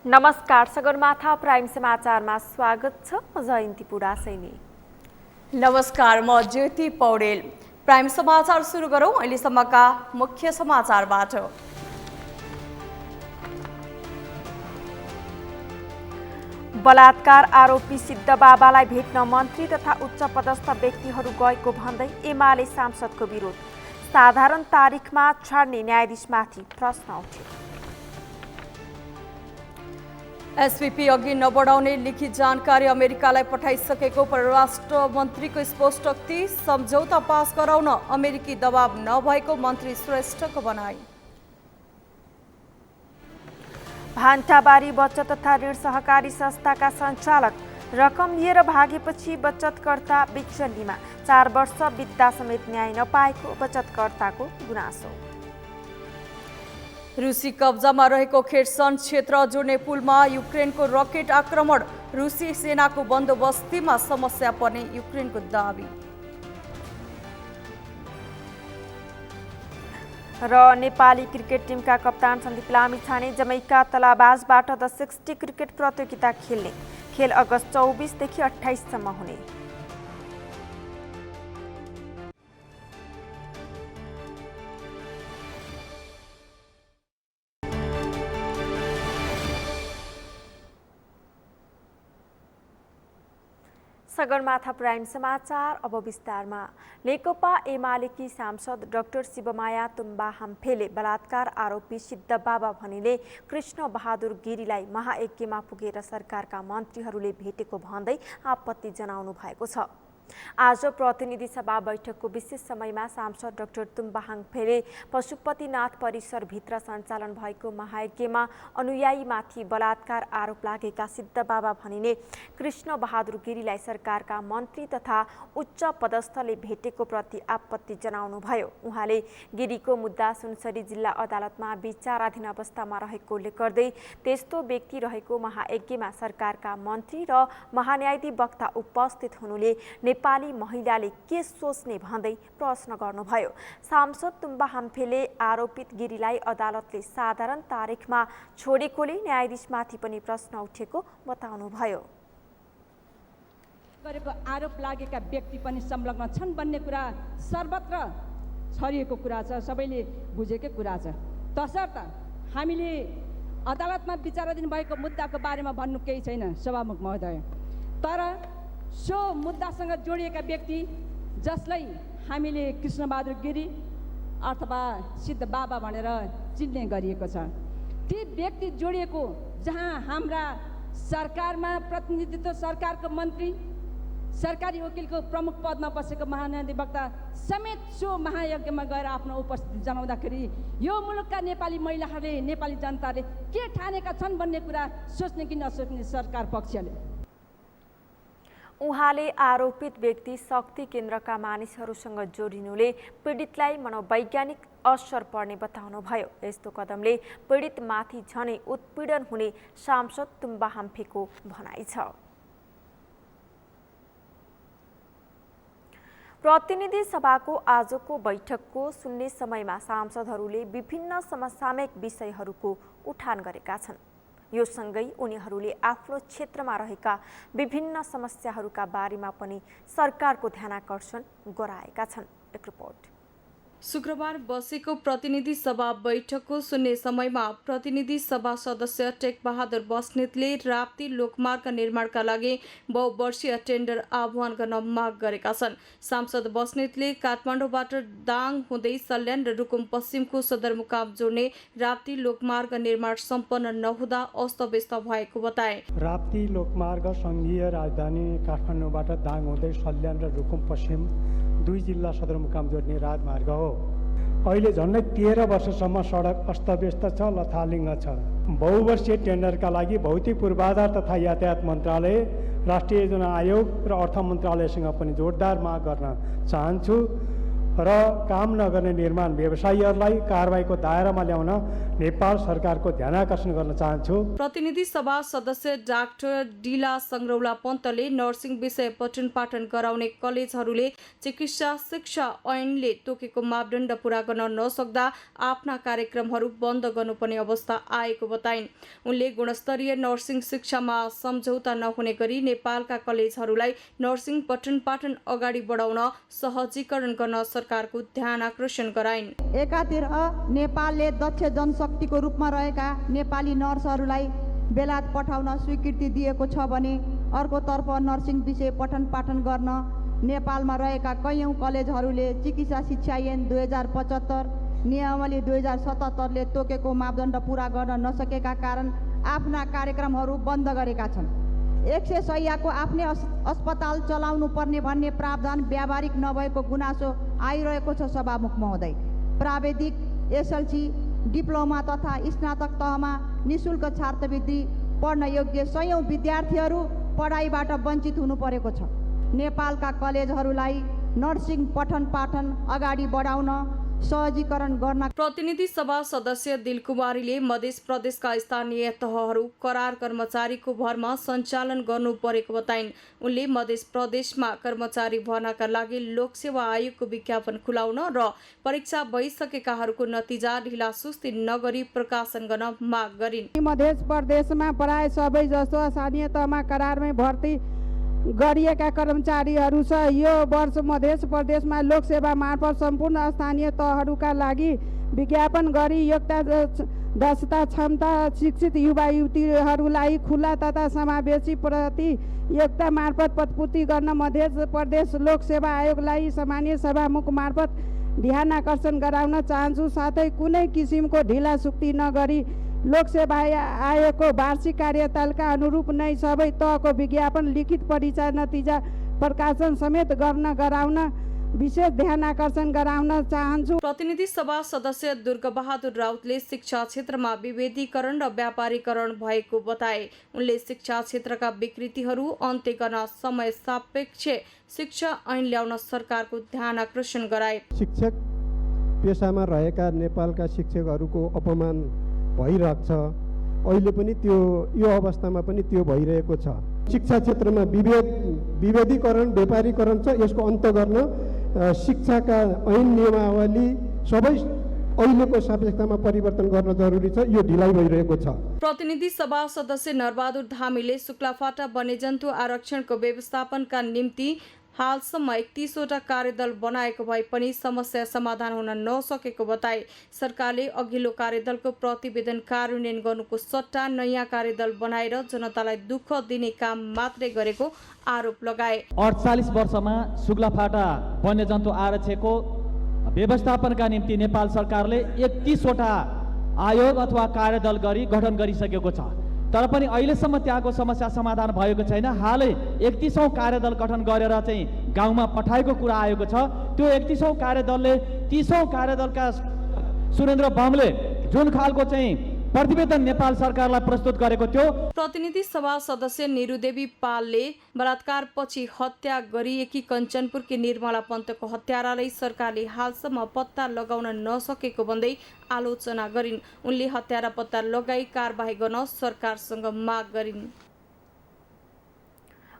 नमस्कार, सगरमाथा प्राइम समाचारमा स्वागत छ। म जयन्ती पुडासैनी। नमस्कार, म ज्योति पौडेल। प्राइम समाचार सुरु गरौँ अहिलेसम्मका मुख्य समाचारबाट। बलात्कार आरोपी सिद्ध बाबालाई भेट्न मन्त्री तथा उच्च पदस्थ व्यक्तिहरू गएको भन्दै एमाले सांसदको विरोध। साधारण तारिखमा छाड्ने न्यायाधीशमाथि प्रश्न उठ्यो। एसपीपी अघि नबढाउने लिखित जानकारी अमेरिकालाई पठाइसकेको परराष्ट्र मन्त्रीको स्पष्टोक्ति। सम्झौता पास गराउन अमेरिकी दबाव नभएको मन्त्री श्रेष्ठको भनाई। भान्टाबारी बचत तथा ऋण सहकारी संस्थाका सञ्चालक रकम लिएर भागेपछि बचतकर्ता बिचल्लीमा। 4 वर्ष बित्दा समेत न्याय नपाएको बचतकर्ताको गुनासो। रुसी कब्जामा रहेको खेर्सन क्षेत्र जोड्ने पुलमा युक्रेनको रकेट आक्रमण। रुसी सेनाको बन्दोबस्तीमा समस्या पर्ने युक्रेनको दाबी। र नेपाली क्रिकेट टिमका कप्तान सन्दीप लामिछाने जमैका तलाबाजबाट द 60 क्रिकेट प्रतियोगिता खेल्ने। खेल अगस्त 24 देखि 28 सम्म हुने। सगरमाथा प्राइम समाचार अब विस्तारमा। नेकपा एमालेकी सांसद डाक्टर शिवमाया तुम्बा हम्फेले बलात्कार आरोपी सिद्ध बाबा भनिने कृष्ण बहादुर गिरीलाई महायज्ञमा पुगेर सरकारका मन्त्रीहरूले भेटेको भन्दै आपत्ति जनाउनु भएको छ। आज प्रतिनिधि सभा बैठकको विशेष समयमा सांसद डाक्टर तुम्बा हम्फेले पशुपतिनाथ परिसरभित्र सञ्चालन भएको महायज्ञमा अनुयायीमाथि बलात्कार आरोप लागेका सिद्ध बाबा भनिने कृष्ण बहादुर गिरीलाई सरकारका मन्त्री तथा उच्च पदस्थले भेटेको प्रति आपत्ति जनाउनुभयो। उहाँले गिरीको मुद्दा सुनसरी जिल्ला अदालतमा विचाराधीन अवस्थामा रहेकोले गर्दै त्यस्तो व्यक्ति रहेको महायज्ञमा सरकारका मन्त्री र महान्यायाधिवक्ता उपस्थित हुनुले नेपाली महिलाले के सोच्ने भन्दै प्रश्न गर्नुभयो। सांसद तुम्बा हम्फेले आरोपित गिरीलाई अदालतले साधारण तारिखमा छोडेकोले न्यायाधीशमाथि पनि प्रश्न उठेको बताउनुभयो। गरेको आरोप लागेका व्यक्ति पनि संलग्न छन् भन्ने कुरा सर्वत्र छरिएको कुरा छ, सबैले बुझेकै कुरा छ। तसर्थ हामीले अदालतमा विचाराधीन भएको मुद्दाको बारेमा भन्नु केही छैन सभामुख महोदय। तर सो मुद्दासँग जोडिएका व्यक्ति जसलाई हामीले कृष्णबहादुर गिरी अथवा सिद्ध बाबा भनेर चिन्ने गरिएको छ, ती व्यक्ति जोडिएको जहाँ हाम्रा सरकारमा प्रतिनिधित्व सरकारको मन्त्री, सरकारी वकिलको प्रमुख पदमा बसेको महान्यायाधिवक्ता समेत सो महायज्ञमा गएर आफ्नो उपस्थिति जनाउँदाखेरि यो मुलुकका नेपाली महिलाहरूले, नेपाली जनताले के ठानेका छन् भन्ने कुरा सोच्ने कि नसोच्ने सरकार पक्षले। उहाँले आरोपित व्यक्ति शक्ति केन्द्रका मानिसहरूसँग जोडिनुले पीडितलाई मनोवैज्ञानिक असर पर्ने बताउनुभयो। यस्तो कदमले पीडितमाथि झनै उत्पीडन हुने सांसद तुम्बा हम्फेको भनाइ छ। प्रतिनिधि सभाको आजको बैठकको सुन्ने समयमा सांसदहरूले विभिन्न समसामयिक विषयहरूको उठान गरेका छन्। यो सँगै उनीहरूले आफ्नो क्षेत्रमा रहेका विभिन्न समस्याहरूका बारेमा पनि सरकारको ध्यानाकर्षण गराएका छन्। एक रिपोर्ट। शुक्रबार बसेको प्रतिनिधि सभा बैठकको सुन्ने समयमा प्रतिनिधि सभा सदस्य टेकबहादुर बस्नेतले राप्ती लोकमार्ग निर्माणका लागि बहुवर्षीय टेन्डर आह्वान गर्न माग गरेका छन्। सांसद बस्नेतले काठमाडौँबाट दाङ हुँदै सल्यान र रुकुम पश्चिमको सदरमुकाम जोड्ने राप्ती लोकमार्ग निर्माण सम्पन्न नहुँदा अस्तव्यस्त भएको बताए। राप्ती लोकमार्ग सङ्घीय राजधानी काठमाडौँबाट दाङ हुँदै सल्यान र रुकुम पश्चिम 2 जिल्ला सदरमुकाम जोड्ने राजमार्ग हो। अहिले झन्डै 13 वर्षसम्म सडक अस्तव्यस्त छ, लथालिङ्ग छ। बहुवर्षीय टेन्डरका लागि भौतिक पूर्वाधार तथा यातायात मन्त्रालय, राष्ट्रिय योजना आयोग र अर्थ मन्त्रालयसँग पनि जोरदार माग गर्न चाहन्छु। र काम नगर्ने निर्माण व्यवसायीहरूलाई कारबाहीको दायरामा ल्याउन नेपाल सरकारको ध्यानाकर्षण गर्न चाहन्छु। प्रतिनिधि सभा सदस्य डाक्टर डिला सङ्ग्रौला पन्तले नर्सिङ विषय पठन पाठन गराउने कलेजहरूले चिकित्सा शिक्षा ऐनले तोकेको मापदण्ड पूरा गर्न नसक्दा आफ्ना कार्यक्रमहरू बन्द गर्नुपर्ने अवस्था आएको बताइन्। उनले गुणस्तरीय नर्सिङ शिक्षामा सम्झौता नहुने गरी नेपालका कलेजहरूलाई नर्सिङ पठन पाठन अगाडि बढाउन सहजीकरण गर्न सरकारको ध्यान आकर्षण गराइन्। एकातिर नेपालले दक्ष जनशक्तिको रूपमा रहेका नेपाली नर्सहरूलाई बेलायत पठाउन स्वीकृति दिएको छ भने अर्कोतर्फ नर्सिङ विषय पठन पाठन गर्न नेपालमा रहेका कैयौँ कलेजहरूले चिकित्सा शिक्षा ऐन 2075 नियमावली 2077ले तोकेको मापदण्ड पूरा गर्न नसकेका कारण आफ्ना कार्यक्रमहरू बन्द गरेका छन्। 100 शैय्याको आफ्नै अस्पताल चलाउनु पर्ने भन्ने प्रावधान व्यावहारिक नभएको गुनासो आइरहेको छ। सभामुख महोदय, प्राविधिक, एसएलसी, डिप्लोमा तथा स्नातक तहमा निःशुल्क छात्रवृत्ति पढ्न योग्य सयौं विद्यार्थीहरू पढाइबाट वञ्चित हुनु परेको छ। नेपालका कलेजहरूलाई नर्सिङ पठन पाठन अगाडि बढाउन सहजीकरण गर्न प्रतिनिधि सभा सदस्य दिलकुमारीले मध्य प्रदेशका स्थानीय तहहरू करार कर्मचारीको भरमा सञ्चालन गर्नु परेको बताइन्। उनले मध्य प्रदेशमा कर्मचारी भर्नाका लागि लोकसेवा आयोगको विज्ञापन खुलाउन र परीक्षा भइसकेकाहरूको नतिजा ढिला सुस्ती नगरी प्रकाशन गर्न माग गरिन्। मध्य प्रदेशमा प्राय सबै जस्तो स्थानीय तहमा करारमै भर्ती गरिएका कर्मचारीहरू छ। यो वर्ष मध्य प्रदेशमा लोकसेवा मार्फत सम्पूर्ण स्थानीय तहहरूका लागि विज्ञापन गरी योग्यता, दक्षता, क्षमता, शिक्षित युवा युवतीहरूलाई खुला तथा समावेशी प्रतियोगिता मार्फत पदपूर्ति गर्न मध्य प्रदेश लोकसेवा आयोगलाई सामान्य सभामुख मार्फत ध्यान आकर्षण गराउन चाहन्छु। साथै कुनै किसिमको ढिला सुक्ति नगरी लोकसेवा आयोगको वार्षिक कार्यतालका अनुरूप नै सबै तहको विज्ञापन, लिखित परीक्षा नतिजा प्रकाशन समेत गराउन विशेष ध्यान आकर्षण गराउन चाहन्छु। प्रतिनिधि सभा सदस्य दुर्गबहादुर राउतले शिक्षा क्षेत्रमा विभेदीकरण र व्यापारीकरण भएको बताए। उनले शिक्षा क्षेत्रका विकृतिहरू अन्त्य गर्न समय सापेक्ष शिक्षा ऐन ल्याउन सरकारको ध्यान आकर्षण गराए। शिक्षक पेसामा रहेका नेपालका शिक्षकहरूको अपमान भइरहेको छ। अहिले पनि यो अवस्थामा पनि त्यो भइरहेको छ। शिक्षा क्षेत्रमा विभेदीकरण, व्यापारीकरण छ। यसको अन्त गर्न शिक्षाका ऐन नियमावली सबै अहिलेको सापेक्षतामा परिवर्तन गर्न जरुरी छ। यो ढिलाइ भइरहेको छ। प्रतिनिधि सभा सदस्य नरबहादुर धामीले शुक्लाफाटा वन्यजन्तु आरक्षणको व्यवस्थापनका निम्ति हालसम्म 31वटा कार्यदल बनाएको भए पनि समस्या समाधान हुन नसकेको बताए। सरकारले अघिल्लो कार्यदलको प्रतिवेदन कार्यान्वयन गर्नुको सट्टा नयाँ कार्यदल बनाएर जनतालाई दुःख दिने काम मात्रै गरेको आरोप लगाए। 48 वर्षमा शुक्लाफाटा वन्यजन्तु आरक्षणको व्यवस्थापनका निम्ति नेपाल सरकारले 31वटा आयोग अथवा कार्यदल गठन गरिसकेको छ। तर पनि अहिलेसम्म त्यहाँको समस्या समाधान भएको छैन। हालै 31औं कार्यदल गठन गरेर चाहिँ गाउँमा पठाएको कुरा आएको छ। त्यो 31औं कार्यदलले 30औं कार्यदलका सुरेन्द्र बमले जुन खालको चाहिँ प्रतिवेदन नेपाल सरकारलाई प्रस्तुत गरेको थियो। प्रतिनिधि सभा सदस्य निरुदेवी पालले बलात्कारपछि हत्या गरिएकी कञ्चनपुरकी निर्मला पन्तको हत्यारालाई सरकारले हालसम्म पत्ता लगाउन नसकेको भन्दै आलोचना गरिन्। उनले हत्यारा पत्ता लगाई कारबाही गर्न सरकारसँग माग गरिन्।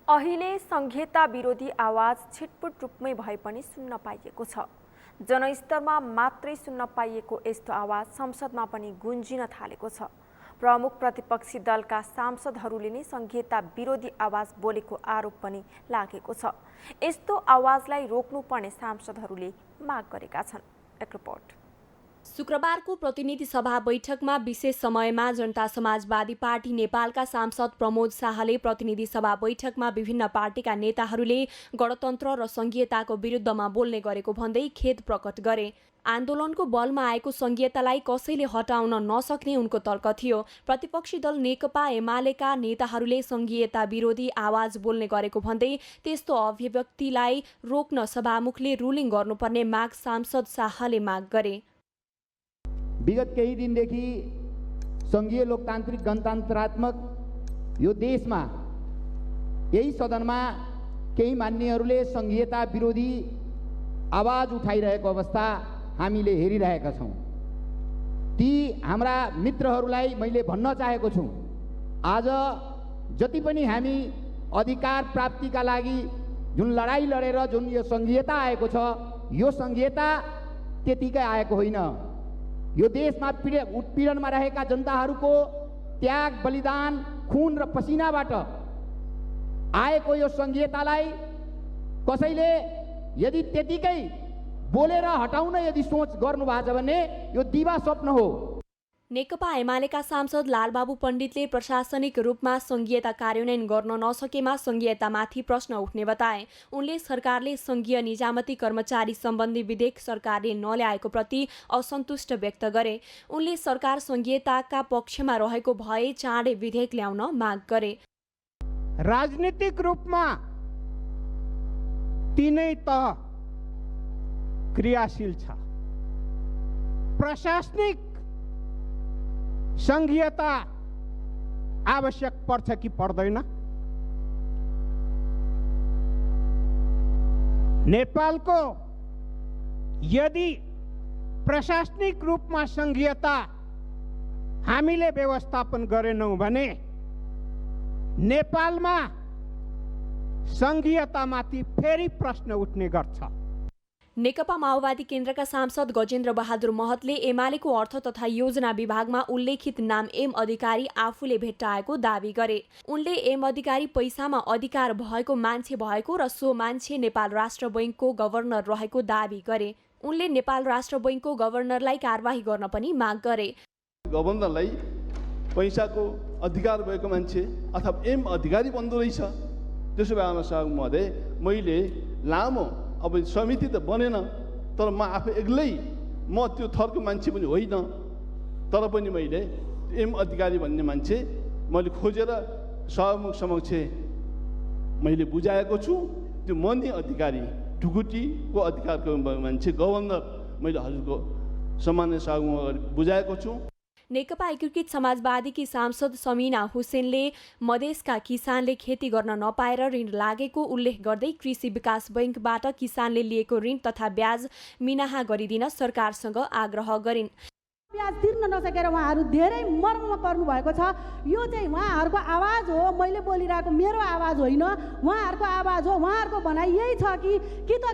अहिले संघीयता विरोधी आवाज छिटपुट रूपमै भए पनि सुन्न पाइएको छ। जनस्तरमा मात्रै सुन्न पाइएको यस्तो आवाज संसदमा पनि गुन्जिन थालेको छ। प्रमुख प्रतिपक्षी दलका सांसदहरूले नै संघीयता विरोधी आवाज बोलेको आरोप पनि लागेको छ। यस्तो आवाजलाई रोक्नुपर्ने सांसदहरूले माग गरेका छन्। एक रिपोर्ट। शुक्रबारको प्रतिनिधि सभा बैठकमा विशेष समयमा जनता समाजवादी पार्टी नेपालका सांसद प्रमोद शाहले प्रतिनिधि सभा बैठकमा विभिन्न पार्टीका नेताहरूले गणतन्त्र र संघीयताको विरुद्धमा बोल्ने गरेको भन्दै खेद प्रकट गरे। आन्दोलनको बलमा आएको संघीयतालाई कसैले हटाउन नसक्ने उनको तर्क थियो। प्रतिपक्षी दल नेकपा एमालेका नेताहरूले संघीयता विरोधी आवाज बोल्ने गरेको भन्दै त्यस्तो अभिव्यक्तिलाई रोक्न सभामुखले रुलिङ गर्नुपर्ने माग सांसद शाहले माग गरे। विगत केही दिनदेखि संघीय लोकतान्त्रिक गणतन्त्रात्मक यो देशमा यही सदनमा केही मान्यहरूले संघीयता विरोधी आवाज उठाइरहेको अवस्था हामीले हेरिरहेका छौँ। ती हाम्रा मित्रहरूलाई मैले भन्न चाहेको छु, आज जति पनि हामी अधिकार प्राप्तिका लागि जुन लडाई लडेर जुन यो सङ्घीयता आएको छ, यो सङ्घीयता त्यतिकै आएको होइन। यो देशमा उत्पीडनमा रहेका जनताहरूको त्याग, बलिदान, खुन र पसिनाबाट आएको यो सङ्घीयतालाई कसैले यदि त्यतिकै बोलेर हटाउन यदि सोच गर्नुभएको छ भने यो दिवा स्वप्न हो। नेकपा एमालेका सांसद लालबाबु पण्डितले प्रशासनिक रूपमा सङ्घीयता कार्यान्वयन गर्न नसकेमा सङ्घीयतामाथि प्रश्न उठ्ने बताए। उनले सरकारले सङ्घीय निजामती कर्मचारी सम्बन्धी विधेयक सरकारले नल्याएको प्रति असन्तुष्ट व्यक्त गरे। उनले सरकार सङ्घीयताका पक्षमा रहेको भए चाँडै विधेयक ल्याउन माग गरे। राजनीतिक रूपमा तीनै तह क्रियाशील छ। प्रशासनिक सङ्घीयता आवश्यक पर्छ कि पर्दैन? नेपालको यदि प्रशासनिक रूपमा सङ्घीयता हामीले व्यवस्थापन गरेनौँ भने नेपालमा सङ्घीयतामाथि फेरि प्रश्न उठ्ने गर्छ। नेकपा माओवादी केन्द्रका सांसद गजेन्द्र बहादुर महतले एमालेको अर्थ तथा योजना विभागमा उल्लेखित नाम एम अधिकारी आफूले भेट्टाएको दावी गरे। उनले एम अधिकारी पैसामा अधिकार भएको मान्छे भएको र सो मान्छे नेपाल राष्ट्र बैङ्कको गभर्नर रहेको दावी गरे। उनले नेपाल राष्ट्र बैङ्कको गभर्नरलाई कारवाही गर्न पनि माग गरे। गभर्नरलाई पैसाको अधिकार भएको मान्छे अथवा एम अधिकारी बन्दो रहेछ। त्यसो भए महोदय, मैले लामो अब समिति त बनेन, तर म आफै एक्लै म त्यो थरको मान्छे पनि होइन, तर पनि मैले एम अधिकारी भन्ने मान्छे मैले खोजेर सभामुख समक्ष मैले बुझाएको छु। त्यो मन्दी अधिकारी, ढुकुटीको अधिकारको मान्छे गभर्नर मैले हजुरको सामान्य सभामुख बुझाएको छु। नेकपा एकीकृत समाजवादीकी सांसद समिना हुसेनले मधेसका किसानले खेती गर्न नपाएर ऋण लागेको उल्लेख गर्दै कृषि विकास बैङ्कबाट किसानले लिएको ऋण तथा ब्याज मिनाहा गरिदिन सरकारसँग आग्रह गरिन्। ब्याज तिर्न नसकेर उहाँहरू धेरै मर्ममा पर्नु भएको छ। यो चाहिँ उहाँहरूको आवाज हो, मैले बोलिरहेको मेरो आवाज होइन, उहाँहरूको आवाज हो। उहाँहरूको भनाइ यही छ कि त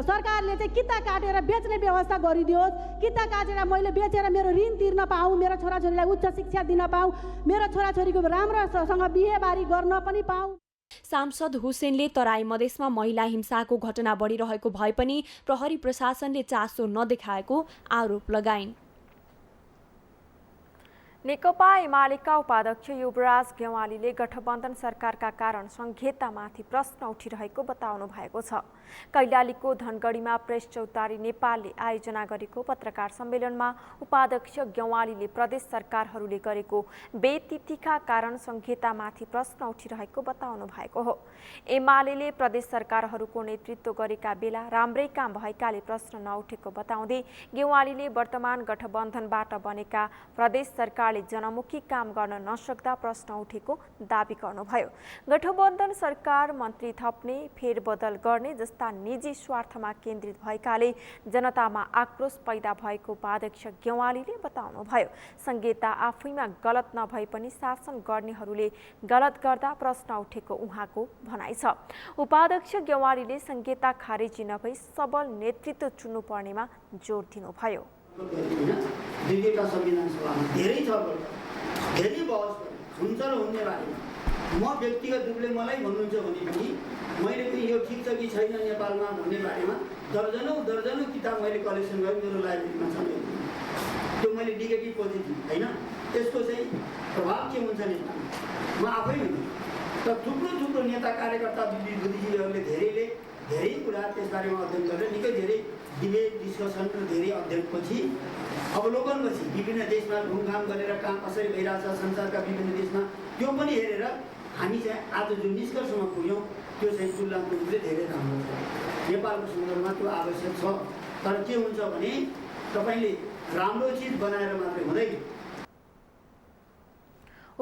सरकारले चाहिँ किता काटेर बेच्ने व्यवस्था गरिदियोस्, किता काटेर मैले बेचेर मेरो ऋण तिर्न पाऊँ, मेरो छोराछोरीलाई उच्च शिक्षा दिन पाऊँ, मेरो छोराछोरीको राम्रोसँग बिहेबारी गर्न पनि पाऊँ। सांसद हुसेनले तराई मधेसमा महिला हिंसाको घटना बढिरहेको भए पनि प्रहरी प्रशासनले चासो नदेखाएको आरोप लगाइन्। नेकपा एमालेका उपाध्यक्ष युवराज गेवालीले गठबन्धन सरकारका कारण संघीयतामाथि प्रश्न उठिरहेको बताउनु भएको छ। कैलालीको धनगढीमा प्रेस चौतारी नेपालले आयोजना गरेको पत्रकार सम्मेलनमा उपाध्यक्ष गेवालीले प्रदेश सरकारहरूले गरेको बेतिथिका कारण संघीयतामाथि प्रश्न उठिरहेको बताउनु भएको हो। एमालेले प्रदेश सरकारहरूको नेतृत्व गरेका बेला राम्रै काम भएकाले प्रश्न नउठेको बताउँदै गेवालीले वर्तमान गठबन्धनबाट बनेका प्रदेश सरकार जनमुखी काम गर्न नसक्दा प्रश्न उठेको दावी गर्नुभयो। गठबन्धन सरकार मन्त्री थप्ने, फेरबदल गर्ने जस्ता निजी स्वार्थमा केन्द्रित भएकाले जनतामा आक्रोश पैदा भएको उपाध्यक्ष गेवालीले बताउनुभयो। संघीयता आफैमा गलत नभए पनि शासन गर्नेहरूले गलत गर्दा प्रश्न उठेको उहाँको भनाइ छ। उपाध्यक्ष गेवालीले संघीयता खारेजी नभई सबल नेतृत्व चुन्नुपर्नेमा जोड दिनुभयो। दिल्लीका संविधान सभामा धेरै छलफल धेरै बहस हुन्छ र हुने बारेमा म व्यक्तिगत रूपले मलाई भन्नुहुन्छ भने पनि मैले पनि यो ठिक छ कि छैन नेपालमा भन्ने बारेमा दर्जनौँ किताब मैले कलेक्सन गरेँ, मेरो लाइब्रेरीमा छ। त्यो मैले नेगेटिभ पोजिटिभ होइन, त्यसको चाहिँ प्रभाव के हुन्छ नेपालमा म आफै होइन, तर थुप्रो नेता कार्यकर्ता बुद्धिजीवीहरूले धेरै कुरा त्यसबारेमा अध्ययन गरेर निकै धेरै डिबेट डिस्कसन र धेरै अध्ययनपछि अवलोकनपछि विभिन्न देशमा घुमघाम गरेर काम कसरी भइरहेछ संसारका विभिन्न देशमा त्यो पनि हेरेर हामी चाहिँ आज जुन निष्कर्षमा पुग्यौँ त्यो चाहिँ तुलनात्मक रूपले धेरै राम्रो छ। नेपालको सन्दर्भमा त्यो आवश्यक छ, तर के हुन्छ भने तपाईँले राम्रो चिज बनाएर मात्रै हुँदैन।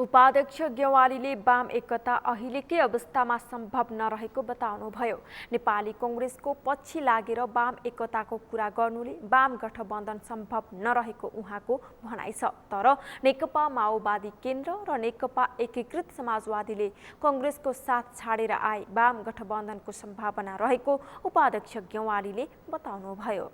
उपाध्यक्ष गेवालीले वाम एकता अहिलेकै अवस्थामा सम्भव नरहेको बताउनुभयो। नेपाली कङ्ग्रेसको पछि लागेर वाम एकताको कुरा गर्नुले वाम गठबन्धन सम्भव नरहेको उहाँको भनाइ छ। तर नेकपा माओवादी केन्द्र र नेकपा एकीकृत समाजवादीले कङ्ग्रेसको साथ छाडेर आए वाम गठबन्धनको सम्भावना रहेको उपाध्यक्ष गेवालीले बताउनुभयो।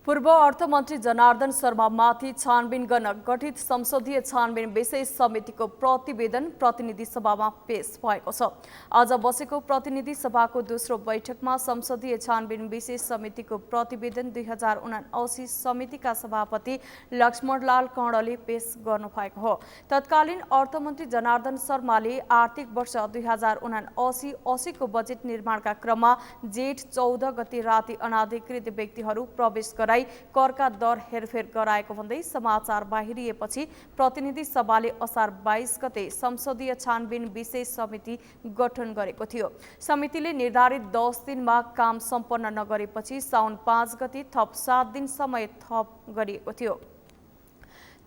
पूर्व अर्थमन्त्री जनार्दन शर्मामाथि छानबिन गर्न गठित संसदीय छानबिन विशेष समितिको प्रतिवेदन प्रतिनिधि सभामा पेश भएको छ। आज बसेको प्रतिनिधि सभाको दोस्रो बैठकमा संसदीय छानबिन विशेष समितिको प्रतिवेदन 2079 समितिका सभापति लक्ष्मणलाल कणले पेश गर्नुभएको हो। तत्कालीन अर्थमन्त्री जनार्दन शर्माले आर्थिक वर्ष 2079-80 को बजेट निर्माणका क्रममा जेठ 14 गते राति अनाधिकृत व्यक्तिहरू प्रवेश गराई करका दर हेरफेर गराएको भन्दै समाचार बाहिरिएपछि प्रतिनिधि सभाले असार 22 गते संसदीय छानबिन विशेष समिति गठन गरेको थियो। समितिले निर्धारित 10 दिनमा काम सम्पन्न नगरेपछि साउन 5 गते थप 7 दिन समय थप गरिएको थियो।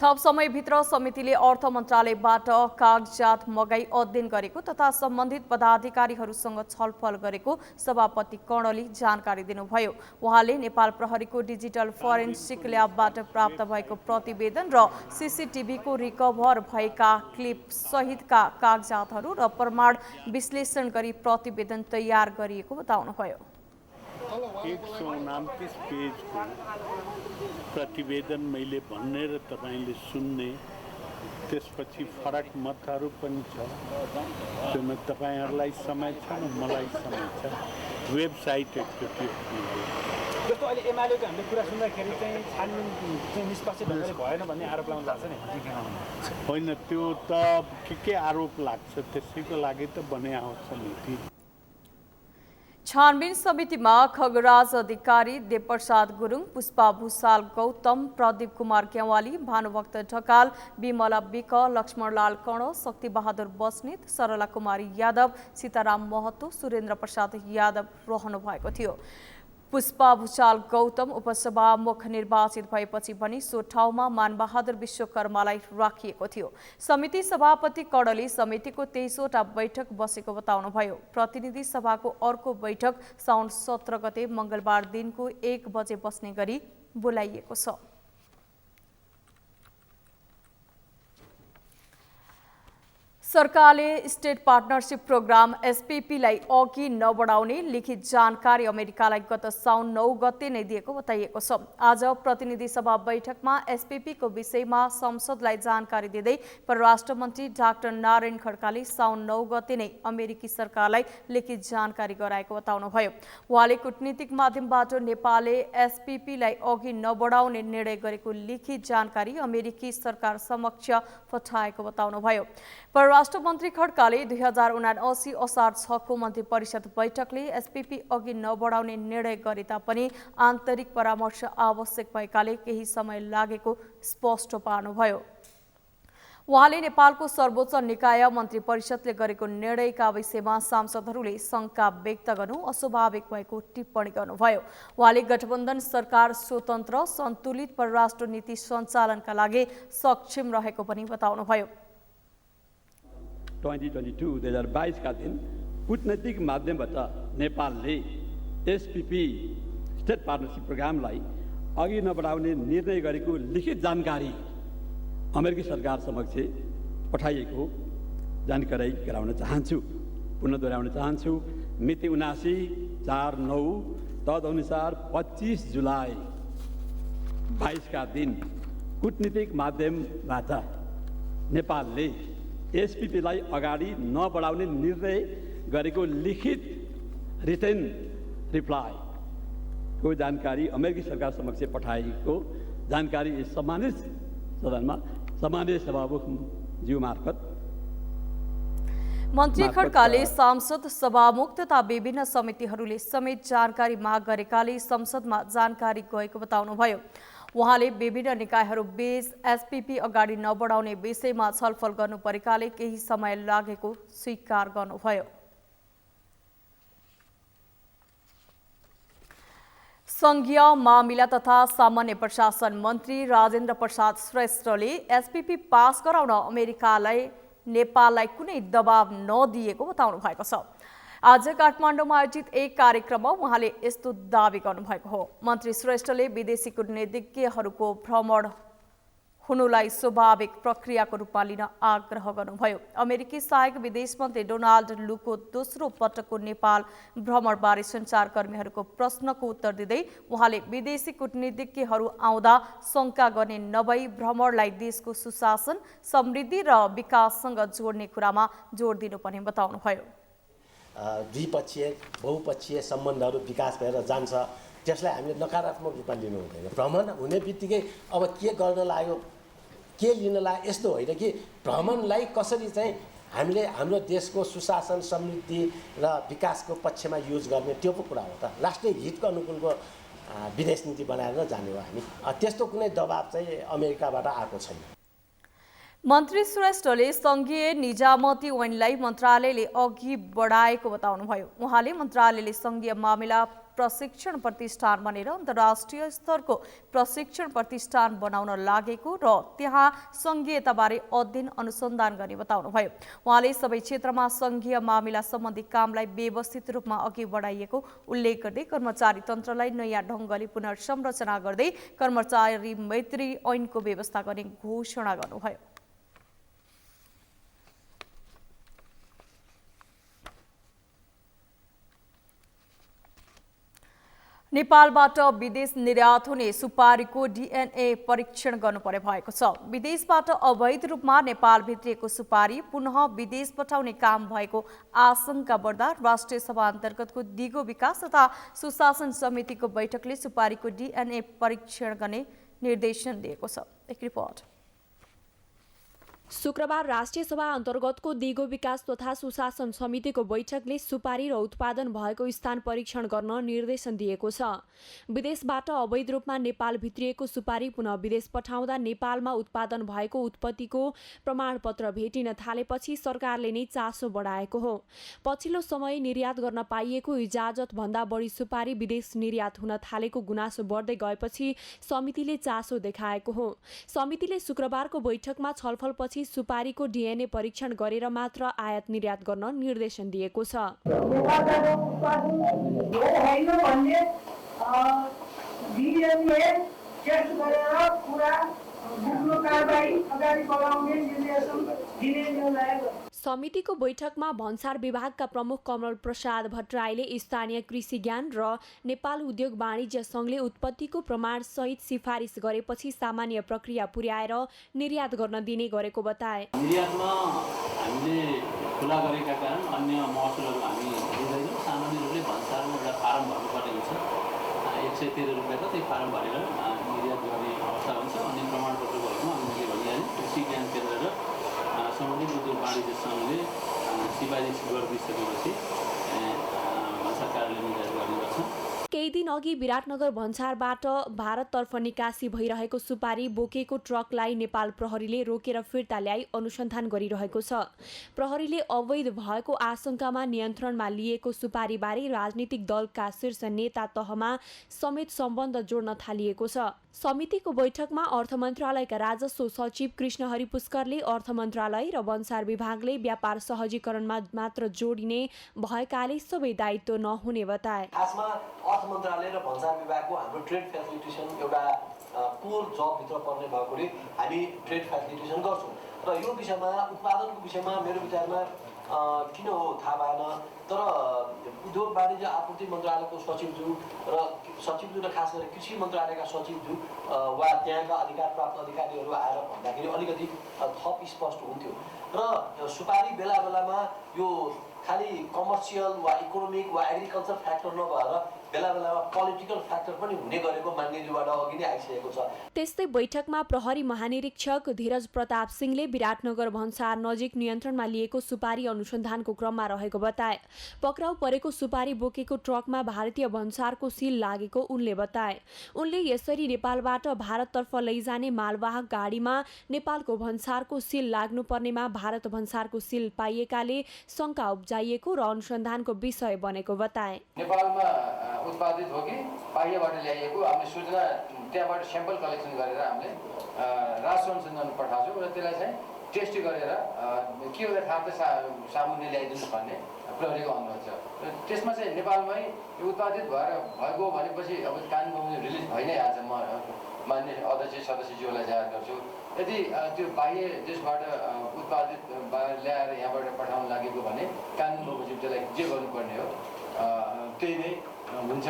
थप समयभित्र समितिले अर्थ मन्त्रालयबाट कागजात मगाई अध्ययन गरेको तथा सम्बन्धित पदाधिकारीहरूसँग छलफल गरेको सभापति कर्णले जानकारी दिनुभयो। उहाँले नेपाल प्रहरीको डिजिटल फोरेन्सिक ल्याबबाट प्राप्त भएको प्रतिवेदन र सीसीटीभीको रिकभर भएका क्लिप सहितका कागजातहरू र प्रमाण विश्लेषण गरी प्रतिवेदन तयार गरिएको बताउनुभयो। 129 पेजको प्रतिवेदन मैले भन्ने र तपाईले सुन्ने, त्यसपछि फरक मतहरू पनि छ। त्यसमा तपाईहरुलाई समय छ, मलाई समय छ। वेबसाइट एकचोटि जस्तो अहिले एमालेको हामीले कुरा सुन्दाखेरि चाहिँ छानबिन चाहिँ निष्पक्ष ढङ्गले भएन भन्ने आरोप लाउनु भएको छ नि। होइन, त्यो त के आरोप लाग्छ, त्यसैको लागि त बने आउँछ नीति। छानबिन समितिमा खगराज अधिकारी, देवप्रसाद गुरुङ, पुष्पा भूषाल गौतम, प्रदीप कुमार गेवाली, भानुभक्त ढकाल, विमला विक, लक्ष्मणलाल कर्ण, शक्तिबहादुर बस्नेत, सरला कुमारी यादव, सीताराम महतो, सुरेन्द्र प्रसाद यादव रहनु भएको थियो। पुष्पा भूषाल गौतम उपसभामुख निर्वाचित भएपछि पनि सो ठाउँमा मानबहादुर विश्वकर्मालाई राखिएको थियो। समिति सभापति कर्णले समितिको 23वटा बैठक बसेको बताउनुभयो। प्रतिनिधि सभाको अर्को बैठक साउन 17 गते मंगलबार दिनको 1 बजे बस्ने गरी बोलाइएको छ। सरकारले स्टेट पार्टनरशिप प्रोग्राम एसपीपीलाई अघि नबढाउने लिखित जानकारी अमेरिकालाई गत साउन 9 गते नै दिएको बताइएको छ। आज प्रतिनिधि सभा बैठकमा एसपीपीको विषयमा संसदलाई जानकारी दिँदै परराष्ट्र मन्त्री डाक्टर नारायण खड्काले साउन 9 गते नै अमेरिकी सरकारलाई लिखित जानकारी गराएको बताउनुभयो। उहाँले कूटनीतिक माध्यमबाट नेपालले एसपीपीलाई अघि नबढाउने निर्णय गरेको लिखित जानकारी अमेरिकी सरकार समक्ष पठाएको बताउनुभयो। परराष्ट्र मन्त्री खड्काले 2079 असार 6 को मन्त्री परिषद बैठकले एसपीपी अघि नबढाउने निर्णय गरे तापनि आन्तरिक परामर्श आवश्यक भएकाले केही समय लागेको स्पष्ट पार्नुभयो। उहाँले नेपालको सर्वोच्च निकाय मन्त्री परिषदले गरेको निर्णयका विषयमा सांसदहरूले शंका व्यक्त गर्नु अस्वाभाविक भएको टिप्पणी गर्नुभयो। उहाँले गठबन्धन सरकार स्वतन्त्र सन्तुलित परराष्ट्र नीति सञ्चालनका लागि सक्षम रहेको पनि बताउनुभयो। 2022 का दिन कूटनैतिक माध्यमबाट नेपालले एसपीपी स्टेट पार्टनरशिप प्रोग्रामलाई अघि नबढाउने निर्णय गरेको लिखित जानकारी अमेरिकी सरकार समक्ष पठाइएको जानकारी गराउन चाहन्छु। पुनः दोहोऱ्याउन चाहन्छु। मिति 79/4/9 तदनुसार 25 जुलाई 22 का दिन कूटनीतिक माध्यमबाट नेपालले एसपीपीलाई अगाडि नबढाउने निर्णय गरेको लिखित रिटन रिप्लाई को जानकारी अमेरिकी सरकार समक्ष पठाइएको जानकारी सम्मानित सदनमा सामान्य सभामुख ज्यू मार्फत मन्त्री खड्काले सांसद सभामुख तथा विभिन्न समितिहरूले समेत जानकारी माग गरेकाले संसदमा जानकारी गएको बताउनुभयो। उहाँले विभिन्न निकायहरू बीच एसपीपी अगाडि नबढाउने विषयमा छलफल गर्नु परेकाले केही समय लागेको स्वीकार गर्नुभयो। सङ्घीय मामिला तथा सामान्य प्रशासन मन्त्री राजेन्द्र प्रसाद श्रेष्ठले एसपीपी पास गराउन अमेरिकालाई नेपाललाई कुनै दबाव नदिएको बताउनु भएको छ। आज काठमाडौँमा आयोजित एक कार्यक्रममा उहाँले यस्तो दावी गर्नुभएको हो। मन्त्री श्रेष्ठले विदेशी कूटनीतिज्ञहरूको भ्रमण हुनुलाई स्वाभाविक प्रक्रियाको रूपमा लिन आग्रह गर्नुभयो। अमेरिकी सहायक विदेश मन्त्री डोनाल्ड लुको दोस्रो पटकको नेपाल भ्रमणबारे सञ्चारकर्मीहरूको प्रश्नको उत्तर दिँदै उहाँले विदेशी कूटनीतिज्ञहरू आउँदा शङ्का गर्ने नभई भ्रमणलाई देशको सुशासन, समृद्धि र विकाससँग जोड्ने कुरामा जोड दिनुपर्ने बताउनुभयो। द्विपक्षीय बहुपक्षीय सम्बन्धहरू विकास भएर जान्छ, त्यसलाई हामीले नकारात्मक रूपमा लिनु हुँदैन। भ्रमण हुने बित्तिकै अब के गर्न लाग्यो, के लिन लाग्यो यस्तो होइन कि भ्रमणलाई कसरी चाहिँ हामीले हाम्रो देशको सुशासन, समृद्धि र विकासको पक्षमा युज गर्ने त्यो पो कुरा हो त। राष्ट्रिय हितको अनुकूलको विदेश नीति बनाएर जाने हो हामी। त्यस्तो कुनै दबाब चाहिँ अमेरिकाबाट आएको छैन। मन्त्री श्रेष्ठले सङ्घीय निजामती ऐनलाई मन्त्रालयले अघि बढाएको बताउनुभयो। उहाँले मन्त्रालयले सङ्घीय मामिला प्रशिक्षण प्रतिष्ठान बनेर अन्तर्राष्ट्रिय स्तरको प्रशिक्षण प्रतिष्ठान बनाउन लागेको र त्यहाँ सङ्घीयताबारे अध्ययन अनुसन्धान गर्ने बताउनुभयो। उहाँले सबै क्षेत्रमा सङ्घीय मामिला सम्बन्धी कामलाई व्यवस्थित रूपमा अघि बढाइएको उल्लेख गर्दै कर्मचारी तन्त्रलाई नयाँ ढङ्गले पुनर्संरचना गर्दै कर्मचारी मैत्री ऐनको व्यवस्था गर्ने घोषणा गर्नुभयो। नेपालबाट विदेश निर्यात हुने सुपारीको डीएनए परीक्षण गर्नुपर्ने भएको छ। विदेशबाट अवैध रूपमा नेपाल भित्रिएको सुपारी पुनः विदेश पठाउने काम भएको आशंका बढ्दा राष्ट्रिय सभा अन्तर्गतको दिगो विकास तथा सुशासन समितिको बैठकले सुपारीको डीएनए परीक्षण गर्ने निर्देशन दिएको छ। एक रिपोर्ट। शुक्रबार राष्ट्रिय सभा अन्तर्गतको दिगो विकास तथा सुशासन समितिको बैठकले सुपारी र उत्पादन भएको स्थान परीक्षण गर्न निर्देशन दिएको छ। विदेशबाट अवैध रूपमा नेपाल भित्रिएको सुपारी पुनः विदेश पठाउँदा नेपालमा उत्पादन भएको उत्पत्तिको प्रमाणपत्र भेटिन थालेपछि सरकारले नै चासो बढाएको हो। पछिल्लो समय निर्यात गर्न पाइएको इजाजत भन्दा बढी सुपारी विदेश निर्यात हुन थालेको गुनासो बढ्दै गएपछि समितिले चासो देखाएको हो। समितिले शुक्रबारको बैठकमा छलफलपछि सुपारीको डीएनए परीक्षण गरेर मात्र आयात निर्यात गर्न निर्देशन दिएको छ। समितिको बैठकमा भन्सार विभागका प्रमुख कमल प्रसाद भट्टराईले स्थानीय कृषि ज्ञान र नेपाल उद्योग वाणिज्य सङ्घले उत्पत्तिको प्रमाण सहित सिफारिस गरेपछि सामान्य प्रक्रिया पुर्याएर निर्यात गर्न दिने गरेको बताए। निर्यातमा हामीले खुला गरेका कारण अन्य महसुलहरू हामी दिँदैनौँ। सामान्य रूपले भन्सारमा एउटा फारम भर्नुपर्ने हुन्छ। 113 रुपियाँको त्यही फारम भरेर निर्यात गर्ने अवस्था हुन्छ। अन्य प्रमाणपत्रहरूमा हामीले भनिहालेँ कृषि ज्ञान केन्द्र र सम्बन्धित उद्योग वाणिज्य सङ्घले सिफारिस गरिदिइसकेपछि भन्सार कार्यालय निर्यात गर्ने गर्छ। केही दिन अघि विराटनगर भन्सारबाट भारततर्फ निकासी भइरहेको सुपारी बोकेको ट्रकलाई नेपाल प्रहरीले रोकेर फिर्ता ल्याई अनुसन्धान गरिरहेको छ। प्रहरीले अवैध भएको आशंकामा नियन्त्रणमा लिएको सुपारीबारे राजनीतिक दलका शीर्ष नेता तहमा समेत सम्बन्ध जोड्न थालिएको छ। समितिको बैठकमा अर्थ मन्त्रालयका राजस्व सचिव कृष्णहरि पुष्करले अर्थ मन्त्रालय र भन्सार विभागले व्यापार सहजीकरणमा मात्र जोडिने भएकाले सबै दायित्व नहुने बताए। खासमा अर्थ मन्त्रालय र भन्सार विभागको हाम्रो ट्रेड फेसिलिटेसन एउटा कोर जबभित्र पर्ने भएकोले हामी ट्रेड फेसिलिटेसन गर्छौँ र यो विषयमा उत्पादनको विषयमा मेरो विचारमा किन हो थाहा भएन, तर उद्योग वाणिज्य आपूर्ति मन्त्रालयको सचिवज्यू र खास गरी कृषि मन्त्रालयका सचिवज्यू वा त्यहाँका अधिकार प्राप्त अधिकारीहरू आएर भन्दाखेरि अलिकति थप स्पष्ट हुन्थ्यो र सुपारी बेला बेलामा यो खालि कमर्सियल वा इकोनोमिक वा एग्रिकल्चर फ्याक्टर नभएर बेला बेलामा पोलिटिकल फ्याक्टर पनि हुने गरेको मान्यज्यूबाट अघि नै आइसकेको छ। त्यस्तै बैठकमा प्रहरी महानिरीक्षक धीरज प्रताप सिंहले विराटनगर भन्सार नजिक नियन्त्रणमा लिएको सुपारी अनुसन्धानको क्रममा रहेको बताए। पक्राउ परेको सुपारी बोकेको ट्रकमा भारतीय भन्सारको सिल लागेको उनले बताए। उनले यसरी नेपालबाट भारततर्फ लैजाने मालवाहक गाडीमा नेपालको भन्सारको सिल लाग्नुपर्नेमा भारत भन्सारको सिल पाइएकाले शङ्का उब्जाइएको र अनुसन्धानको विषय बनेको बताए। नेपालमा उत्पादित हो कि बाहिरबाट ल्याइएको हामीले सूचना त्यहाँबाट स्याम्पल कलेक्सन गरेर हामीले राष्ट्र अनुसन्धान पठाउँछौँ र त्यसलाई चाहिँ टेस्ट गरेर के हो थाहा त सामुन्ने ल्याइदिनुहोस् भन्ने प्रहरीको अनुरोध छ। त्यसमा चाहिँ नेपालमै उत्पादित भएको भनेपछि अब कानुन बमोजिम रिलिज भइ नै हाल्छ। म मान्य अध्यक्ष सदस्यज्यूलाई जाहेर गर्छु, यदि त्यो बाह्य देशबाट उत्पादित ल्याएर यहाँबाट पठाउन लागेको भने कानुन बमोजिम त्यसलाई जे गर्नुपर्ने हो त्यही नै हुन्छ,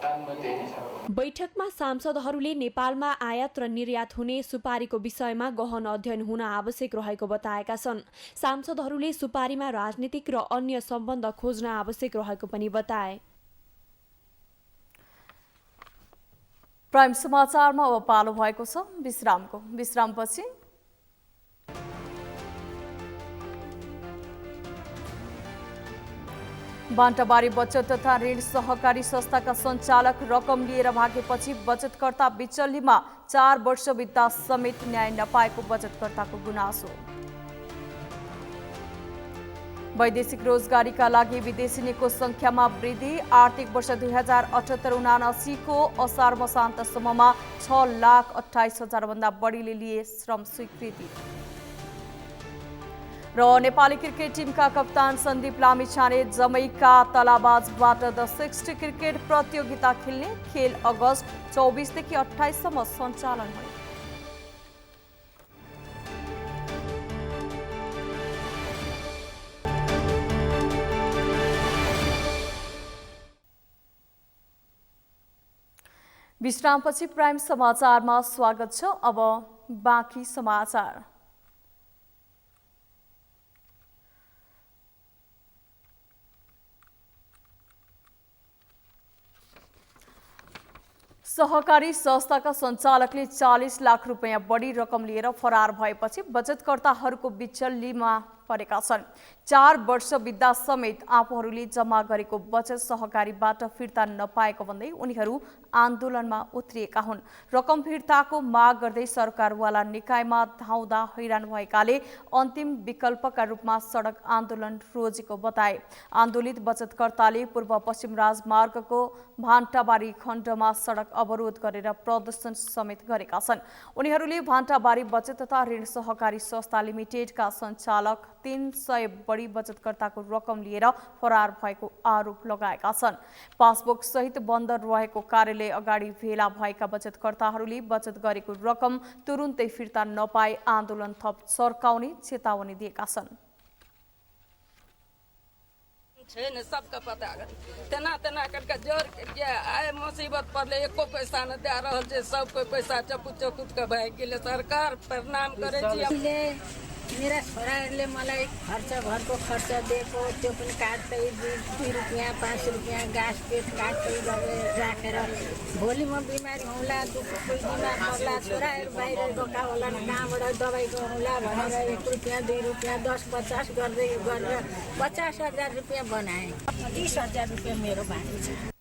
कानुनमा त्यही नै छ। बैठकमा सांसदहरूले नेपालमा आयात र निर्यात हुने सुपारीको विषयमा गहन अध्ययन हुन आवश्यक रहेको बताएका छन्। सांसदहरूले सुपारीमा राजनीतिक र अन्य सम्बन्ध खोज्न आवश्यक रहेको पनि बताए। प्राइम समाचारमा अब पालो भएको छ विश्रामको। विश्रामपछि बान्टाबारी बचत तथा ऋण सहकारी संस्थाका सञ्चालक रकम लिएर भागेपछि बचतकर्ता बिचल्लीमा 4 वर्ष बित्दा समेत न्याय नपाएको बचतकर्ताको गुनासो। वैदेशिक रोजगारीका लागि विदेशिनीको संख्यामा वृद्धि। आर्थिक वर्ष 2078-79 को असार मसान्तसम्ममा 6,28,000 भन्दा बढीले लिए श्रम स्वीकृति। र नेपाली क्रिकेट टिमका कप्तान सन्दीप लामिछाने जमैका तलाबाजबाट द 60 क्रिकेट प्रतियोगिता खेल्ने। खेल अगस्त 24 देखि 28 सम्म सञ्चालन हुने। विश्रामपछि प्राइम समाचारमा स्वागत छ। अब बाँकी समाचार। सहकारी संस्थाका सञ्चालकले 40 लाख रुपैयाँ बढी रकम लिएर फरार भएपछि बचतकर्ताहरूको बिचल्लीमा परेका छन्। 4 वर्ष बित्दा समेत आफूहरूले जम्मा गरेको बचत सहकारीबाट फिर्ता नपाएको भन्दै उनीहरू आन्दोलनमा उत्रिएका हुन्। रकम फिर्ताको माग गर्दै सरकारवाला निकायमा धाउँदा हैरान भएकाले अन्तिम विकल्पका रूपमा सडक आन्दोलन रोजेको बताए। आन्दोलित बचतकर्ताले पूर्व पश्चिम राजमार्गको भान्टाबारी खण्डमा सडक अवरोध गरेर प्रदर्शन समेत गरेका छन्। उनीहरूले भान्टाबारी बचत तथा ऋण सहकारी संस्था लिमिटेडका सञ्चालक 300 बढी बचतकर्ताको रकम लिएर फरार भएको आरोप लगाएका छन्। पासबुक सहित बन्द रहेको कार्यालय अगाडि भेला भएका बचतकर्ताहरूले बचत गरेको रकम तुरुन्तै फिर्ता नपाए आन्दोलन थप सर्काउने चेतावनी दिएका छन्। छैन सबका पता तना तना करके जोर के आए मुसीबत परले एको पैसा न दे रहल छै। सबको पैसा चपुत चपुत के भाग गेले। सरकार प्रणाम करे छी। मेरा छोराहरूले मलाई खर्च घरको खर्च दिएको त्यो पनि काट्दै 2 रुपियाँ 5 रुपियाँ घाँस पेट काट्दै राखेर भोलि म बिमारी हुँला कोही बिमार पर्ला छोराहरू बाहिर गएका होला न कहाँबाट दबाईको हुँला भनेर 1 रुपियाँ 2 रुपियाँ 10-50 गर्दै गरेर 50,000 रुपियाँ बनाएँ। 30,000 रुपियाँ मेरो बाँकी छ।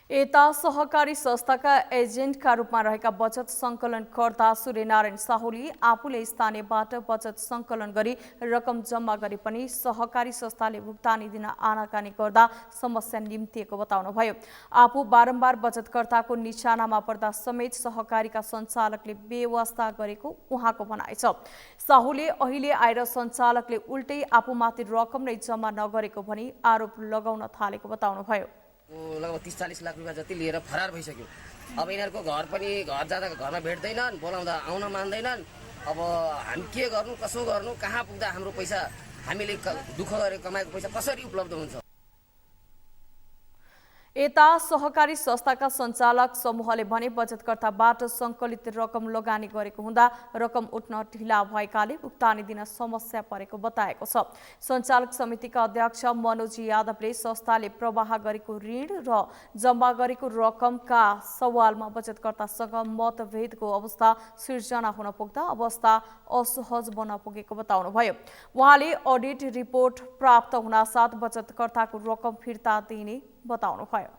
यता सहकारी संस्थाका एजेन्टका रूपमा रहेका बचत सङ्कलनकर्ता सूर्यनारायण साहुले आफूले स्थानीयबाट बचत सङ्कलन गरी रकम जम्मा गरे पनि सहकारी संस्थाले भुक्तानी दिन आनाकानी गर्दा समस्या निम्तिएको बताउनुभयो। आफू बारम्बार बचतकर्ताको निशानामा पर्दा समेत सहकारीका सञ्चालकले बेवास्ता गरेको उहाँको भनाइ छ। साहुले अहिले आएर सञ्चालकले उल्टै आफूमाथि रकम नै जम्मा नगरेको भनी आरोप लगाउन थालेको बताउनुभयो। लगभग 30-40 लाख रुपियाँ जति लिएर फरार भइसक्यो। अब यिनीहरूको घर पनि घर जाँदा घरमा भेट्दैनन्, बोलाउँदा आउन मान्दैनन्। अब हामी के गर्नु कसो गर्नु कहाँ पुग्दा हाम्रो पैसा हामीले दुःख गरेर कमाएको पैसा कसरी उपलब्ध हुन्छ। यता सहकारी संस्थाका सञ्चालक समूहले भने बचतकर्ताबाट सङ्कलित रकम लगानी गरेको हुँदा रकम उठ्न ढिला भएकाले भुक्तानी दिन समस्या परेको बताएको छ। सञ्चालक समितिका अध्यक्ष मनोज यादवले संस्थाले प्रवाह गरेको ऋण र जम्मा गरेको रकमका सवालमा बचतकर्तासँग मतभेदको अवस्था सिर्जना हुन पुग्दा अवस्था असहज बन्न पुगेको बताउनुभयो। उहाँले अडिट रिपोर्ट प्राप्त हुनासाथ बचतकर्ताको रकम फिर्ता दिने बताउनुभयो।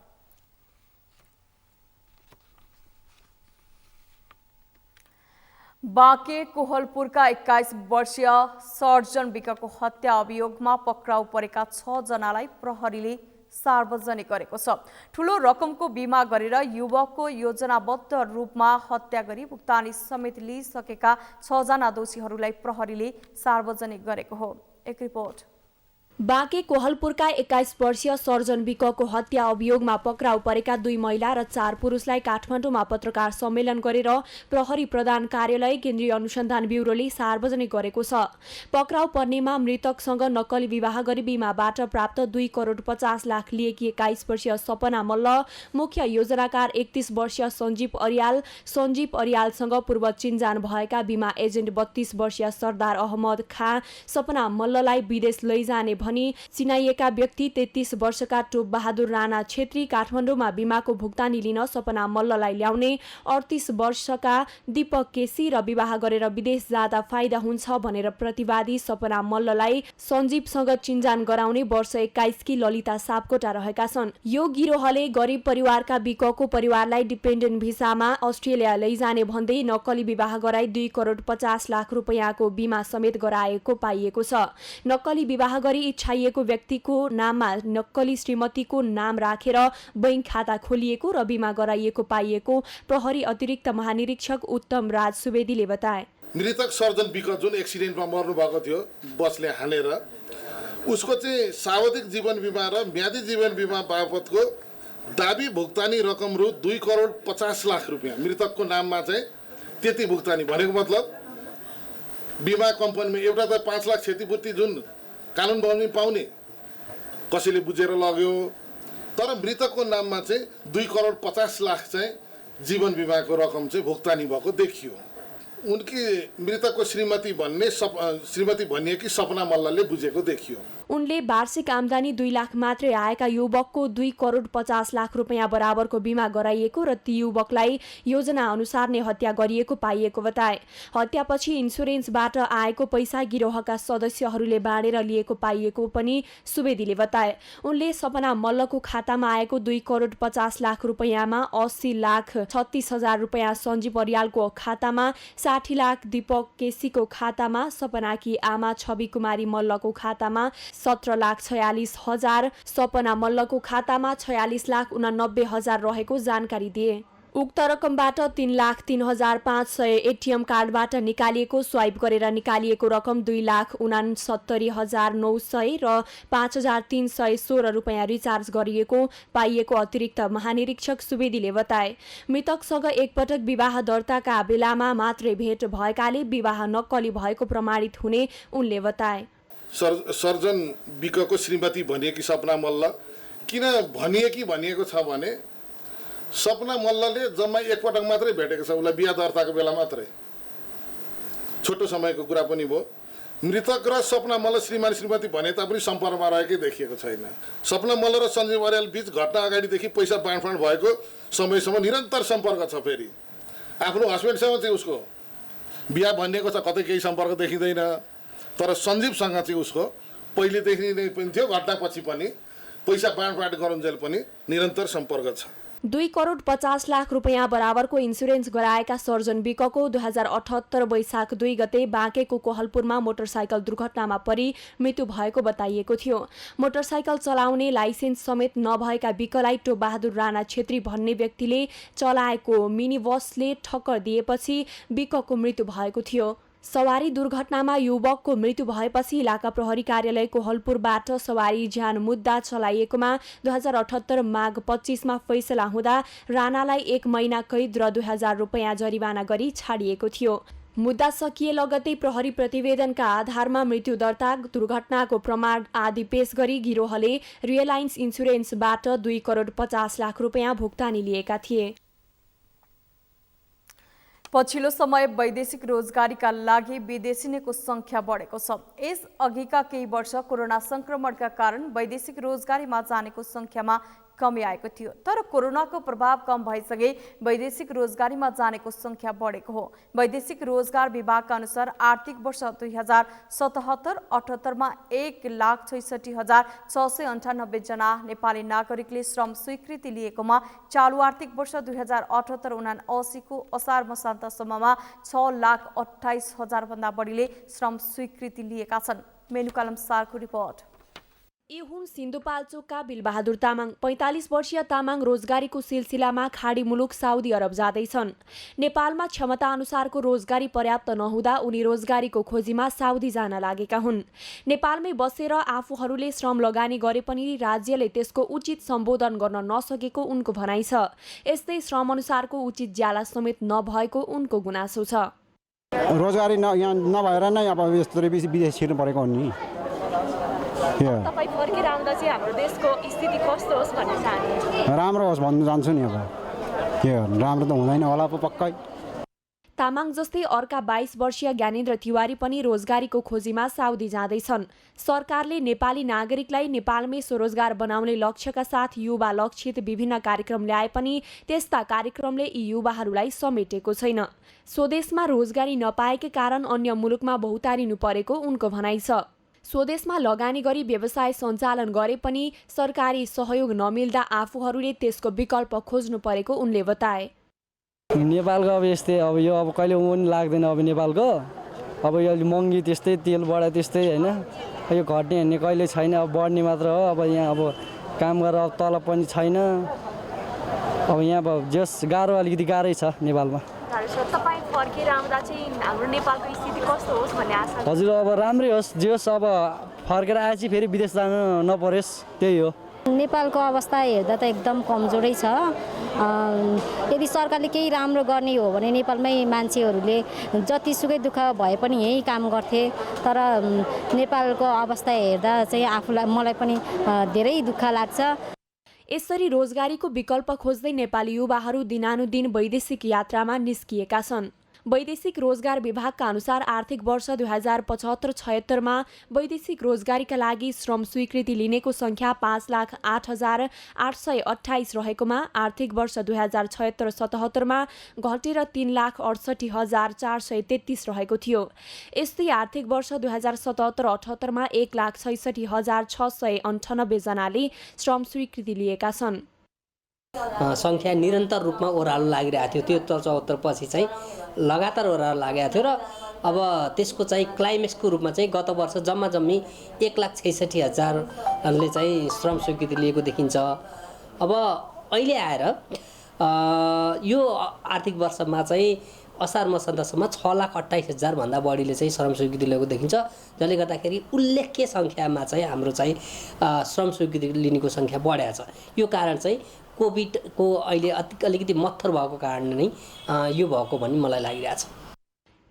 बाँके कोहलपुरका 21 वर्षीय सर्जन विकको हत्या अभियोगमा पक्राउ परेका 6 जनालाई प्रहरीले सार्वजनिक गरेको छ। ठूलो रकमको बिमा गरेर युवकको योजनाबद्ध रूपमा हत्या गरी भुक्तानी समेत लिइसकेका 6 जना दोषीहरूलाई प्रहरीले सार्वजनिक गरेको हो। एक रिपोर्ट। बाँके कोहलपुरका 21 वर्षीय सर्जन विकको हत्या अभियोगमा पक्राउ परेका 2 महिला र 4 पुरुषलाई काठमाडौँमा पत्रकार सम्मेलन गरेर प्रहरी प्रधान कार्यालय केन्द्रीय अनुसन्धान ब्युरोले सार्वजनिक गरेको छ। पक्राउ पर्नेमा मृतकसँग नक्कली विवाह गरी बिमाबाट प्राप्त 2 करोड 50 लाख लिएकी 21 वर्षीय सपना मल्ल, मुख्य योजनाकार 31 वर्षीय सञ्जीव अरियालसँग पूर्व चिन्जान भएका बिमा एजेन्ट 32 वर्षीय सरदार अहमद खाँ, सपना मल्ललाई विदेश लैजाने भनी चिनाइएका व्यक्ति 33 वर्षका टोप बहादुर राणा छेत्री, काठमाडौँमा बिमाको भुक्तानी लिन सपना मल्ललाई ल्याउने 38 वर्षका दीपक केसी र विवाह गरेर विदेश जाँदा फाइदा हुन्छ भनेर प्रतिवादी सपना मल्ललाई सञ्जीवसँग चिन्जान गराउने वर्ष 21 की ललिता सापकोटा रहेका छन्। यो गिरोहले गरिब परिवारका विकको परिवारलाई डिपेन्डेन्ट भिसामा अस्ट्रेलिया लैजाने भन्दै नक्कली विवाह गराई 2 करोड 50 लाख रुपैयाँको बिमा समेत गराएको पाइएको छ। नक्कली विवाह गरी इच्छाइएको व्यक्तिको नाममा नक्कली श्रीमतीको नाम राखेर बैंक खाता खोलिएको र बिमा गराइएको पाइएको प्रहरी अतिरिक्त महानिरीक्षक उत्तम राज सुवेदीले बताए। मृतक सर्जन विक जुन एक्सिडेन्टमा मर्नु भएको थियो बसले हानेर, उसको चाहिँ सावधिक जीवन बिमा र म्यादी जीवन बिमा बापतको दाबी भुक्तानी रकम रु 2 करोड 50 लाख रुपियाँ मृतकको नाममा चाहिँ त्यति भुक्तानी भनेको मतलब बिमा कम्पनीमा एउटा त 5 लाख क्षतिपूर्ति जुन कानुन बमोजिम पाउने कसैले बुझेर लग्यो, तर मृतकको नाममा चाहिँ 2 करोड 50 लाख चाहिँ जीवन बिमाको रकम चाहिँ भुक्तानी भएको देखियो। उनकी मृतकको श्रीमती भनिए कि सपना मल्लले बुझेको देखियो। उनले वार्षिक आम्दानी 2 लाख मात्रै आएका युवकको 2 करोड 50 लाख रुपैयाँ बराबरको बिमा गराइएको र ती युवकलाई योजना अनुसार नै हत्या गरिएको पाइएको बताए। हत्यापछि इन्सुरेन्सबाट आएको पैसा गिरोहका सदस्यहरूले बाँडेर लिएको पाइएको पनि सुवेदीले बताए। उनले सपना मल्लको खातामा आएको 2 करोड 50 लाख रुपैयाँमा 80 लाख 36 हजार रुपैयाँ सञ्जीव अरियालको खातामा, 60 लाख दीपक केसीको खातामा, सपनाकी आमा छवि कुमारी मल्लको खातामा 17 लाख 46 हजार, सपना मल्लको खातामा 46 लाख 89 हजार रहेको जानकारी दिए। उक्त रकमबाट 3 लाख 3,500 एटिएम कार्डबाट निकालिएको, स्वाइप गरेर निकालिएको रकम 2 लाख 69,900 र 5,316 रुपैयाँ रिचार्ज गरिएको पाइएको अतिरिक्त महानिरीक्षक सुवेदीले बताए। मृतकसँग एकपटक विवाह दर्ताका बेलामा मात्रै भेट भएकाले विवाह नक्कली भएको प्रमाणित हुने उनले बताए। सर्जन विकको श्रीमती भनिएकी सपना मल्ल किन भनिएको छ भने सपना मल्लले जम्मा एकपटक मात्रै भेटेको छ, उसलाई बिहा दर्ताको बेला मात्रै, छोटो समयको कुरा पनि भयो। मृतक र सपना मल्ल श्रीमती भने तापनि सम्पर्कमा रहेकै देखिएको छैन। सपना मल्ल र सञ्जीव अरियाल बीच घटना अगाडिदेखि पैसा बाँडफाँड भएको समयसम्म निरन्तर सम्पर्क छ। फेरि आफ्नो हस्बेन्डसँग चाहिँ उसको बिहा भनिएको छ, कतै केही सम्पर्क देखिँदैन, तर सञ्जीवसँग चाहिँ उसको पहिलेदेखि नै पनि थियो, घटनापछि पनि पैसा बाँडफाँड गरुन्जेल पनि निरन्तर सम्पर्क छ। 2 करोड 50 लाख रुपैयाँ बराबरको इन्सुरेन्स गराएका सर्जन विकको 2078 वैशाख 2 गते बाँकेको कोहलपुरमा मोटरसाइकल दुर्घटनामा परि मृत्यु भएको बताइएको थियो। मोटरसाइकल चलाउने लाइसेन्स समेत नभएका विकलाई टोप बहादुर राणा छेत्री भन्ने व्यक्तिले चलाएको मिनी बसले ठक्कर दिएपछि विकको मृत्यु भएको थियो। सवारी दुर्घटनामा युवकको मृत्यु भएपछि इलाका प्रहरी कार्यालय कोहलपुरबाट सवारी ज्यान मुद्दा चलाइएकोमा 2078 माघ 25 मा फैसला हुँदा राणालाई 1 महिना कैद र 2000 रुपैयाँ जरिवाना गरी छाडिएको थियो। मुद्दा सकिए लगतै प्रहरी प्रतिवेदनका आधारमा मृत्यु दर्ता, दुर्घटनाको प्रमाण आदि पेश गरी गिरोहले रियलाइन्स इन्सुरेन्सबाट 2 करोड 50 लाख रुपैयाँ भुक्तानी लिएका थिए। पछिल्लो समय वैदेशिक रोजगारीका लागि विदेशिनेको संख्या बढेको छ। यस अघिका केही वर्ष कोरोना संक्रमणका कारण वैदेशिक रोजगारीमा जानेको संख्यामा कमी आएको थियो। तर कोरोनाको प्रभाव कम भइसके वैदेशिक रोजगारीमा जानेको संख्या बढेको हो। वैदेशिक रोजगार विभागका अनुसार आर्थिक वर्ष 2077-78 मा 1,66,698 जना नेपाली नागरिकले श्रम स्वीकृति लिएकोमा चालु आर्थिक वर्ष 2078-79 को असार मसान्तसम्ममा 6,28,000 भन्दा बढीले श्रम स्वीकृति लिएका छन्। मेनुका लम्सारको रिपोर्ट। यी हुन् सिन्धुपाल्चोकका बिलबहादुर तामाङ। 45 वर्षीय तामाङ रोजगारीको सिलसिलामा खाडी मुलुक साउदी अरब जाँदैछन्। नेपालमा क्षमता अनुसारको रोजगारी पर्याप्त नहुँदा उनी रोजगारीको खोजीमा साउदी जान लागेका हुन्। नेपालमै बसेर आफूहरूले श्रम लगानी गरे पनि राज्यले त्यसको उचित सम्बोधन गर्न नसकेको उनको भनाइ छ। यस्तै श्रम अनुसारको उचित ज्याला समेत नभएको उनको गुनासो छ। रोजगारी यहाँ नभएर नै अब यस्तो विदेश छिर्नु परेको हो नि। तपाईँ फर्केर आउँदा चाहिँ हाम्रो देशको स्थिति कस्तो होस् भन्ने चाहनुहुन्छ? राम्रो होस् भन्नु जान्छु नि। अब के राम्रो त हुँदैन होला पक्कै। तामाङ जस्तै अर्का 22 वर्षीय ज्ञानेन्द्र तिवारी पनि रोजगारीको खोजीमा साउदी जाँदैछन्। सरकारले नेपाली नागरिकलाई नेपालमै स्वरोजगार बनाउने लक्ष्यका साथ युवा लक्षित विभिन्न कार्यक्रम ल्याए पनि त्यस्ता कार्यक्रमले यी युवाहरूलाई समेटेको छैन। स्वदेशमा रोजगारी नपाएकै कारण अन्य मुलुकमा बहुतारिनु परेको उनको भनाइ छ। स्वदेशमा लगानी गरी व्यवसाय सञ्चालन गरे पनि सरकारी सहयोग नमिल्दा आफूहरूले त्यसको विकल्प खोज्नु परेको उनले बताए। नेपालको अब यस्तै अब यो अब कहिले पनि लाग्दैन। अब नेपालको अब यो महँगी त्यस्तै, तेल बढा त्यस्तै होइन। यो घट्ने हेर्ने कहिले छैन, अब बढ्ने मात्र हो। अब यहाँ अब काम गरेर अब तलब पनि छैन। अब यहाँ अब जस गाह्रो अलिकति गाह्रै छ नेपालमा। तपाईँ फर्केर आउँदा चाहिँ हाम्रो नेपालको स्थिति कस्तो होस् भन्ने आशा? हजुर अब राम्रै होस्, जे होस्। अब फर्केर आएपछि फेरि विदेश जानु नपरोस्, त्यही हो। नेपालको अवस्था हेर्दा त एकदम कमजोरै छ। यदि सरकारले केही राम्रो गर्ने हो भने नेपालमै मान्छेहरूले जतिसुकै दुःख भए पनि यही काम गर्थे। तर नेपालको अवस्था हेर्दा चाहिँ मलाई पनि धेरै दुःख लाग्छ। यसरी रोजगारीको विकल्प खोज्दै नेपाली युवाहरू दिनानुदिन वैदेशिक यात्रामा निस्किएका छन्। वैदेशिक रोजगार विभागका अनुसार आर्थिक वर्ष 2075-76 मा वैदेशिक रोजगारीका लागि श्रम स्वीकृति लिनेको संख्या 5,08,828 रहेकोमा आर्थिक वर्ष 2076-77 मा घटेर 3,68,433 रहेको थियो। यस्तै आर्थिक वर्ष 2077-78 मा 1,66,698 जनाले श्रम स्वीकृति लिएका छन्। सङ्ख्या निरन्तर रूपमा ओह्रालो लागिरहेको थियो। त्यो 74 पछि चाहिँ लगातार ओह्रालो लागेको थियो र अब त्यसको चाहिँ क्लाइमेक्सको रूपमा चाहिँ गत वर्ष जम्मा जम्मी 1,66,000ले चाहिँ श्रम स्वीकृति लिएको देखिन्छ। अब अहिले आएर यो आर्थिक वर्षमा चाहिँ असार मसान्तसम्म 6,28,000 भन्दा बढीले चाहिँ श्रम स्वीकृति लिएको देखिन्छ। जसले गर्दाखेरि उल्लेख्य सङ्ख्यामा चाहिँ हाम्रो चाहिँ श्रम स्वीकृति लिनेको सङ्ख्या बढेको छ। यो कारण चाहिँ कोभिडको अहिले अलिकति मत्थर भएको कारण नै यो भएको भन्ने मलाई लागिरहेछ।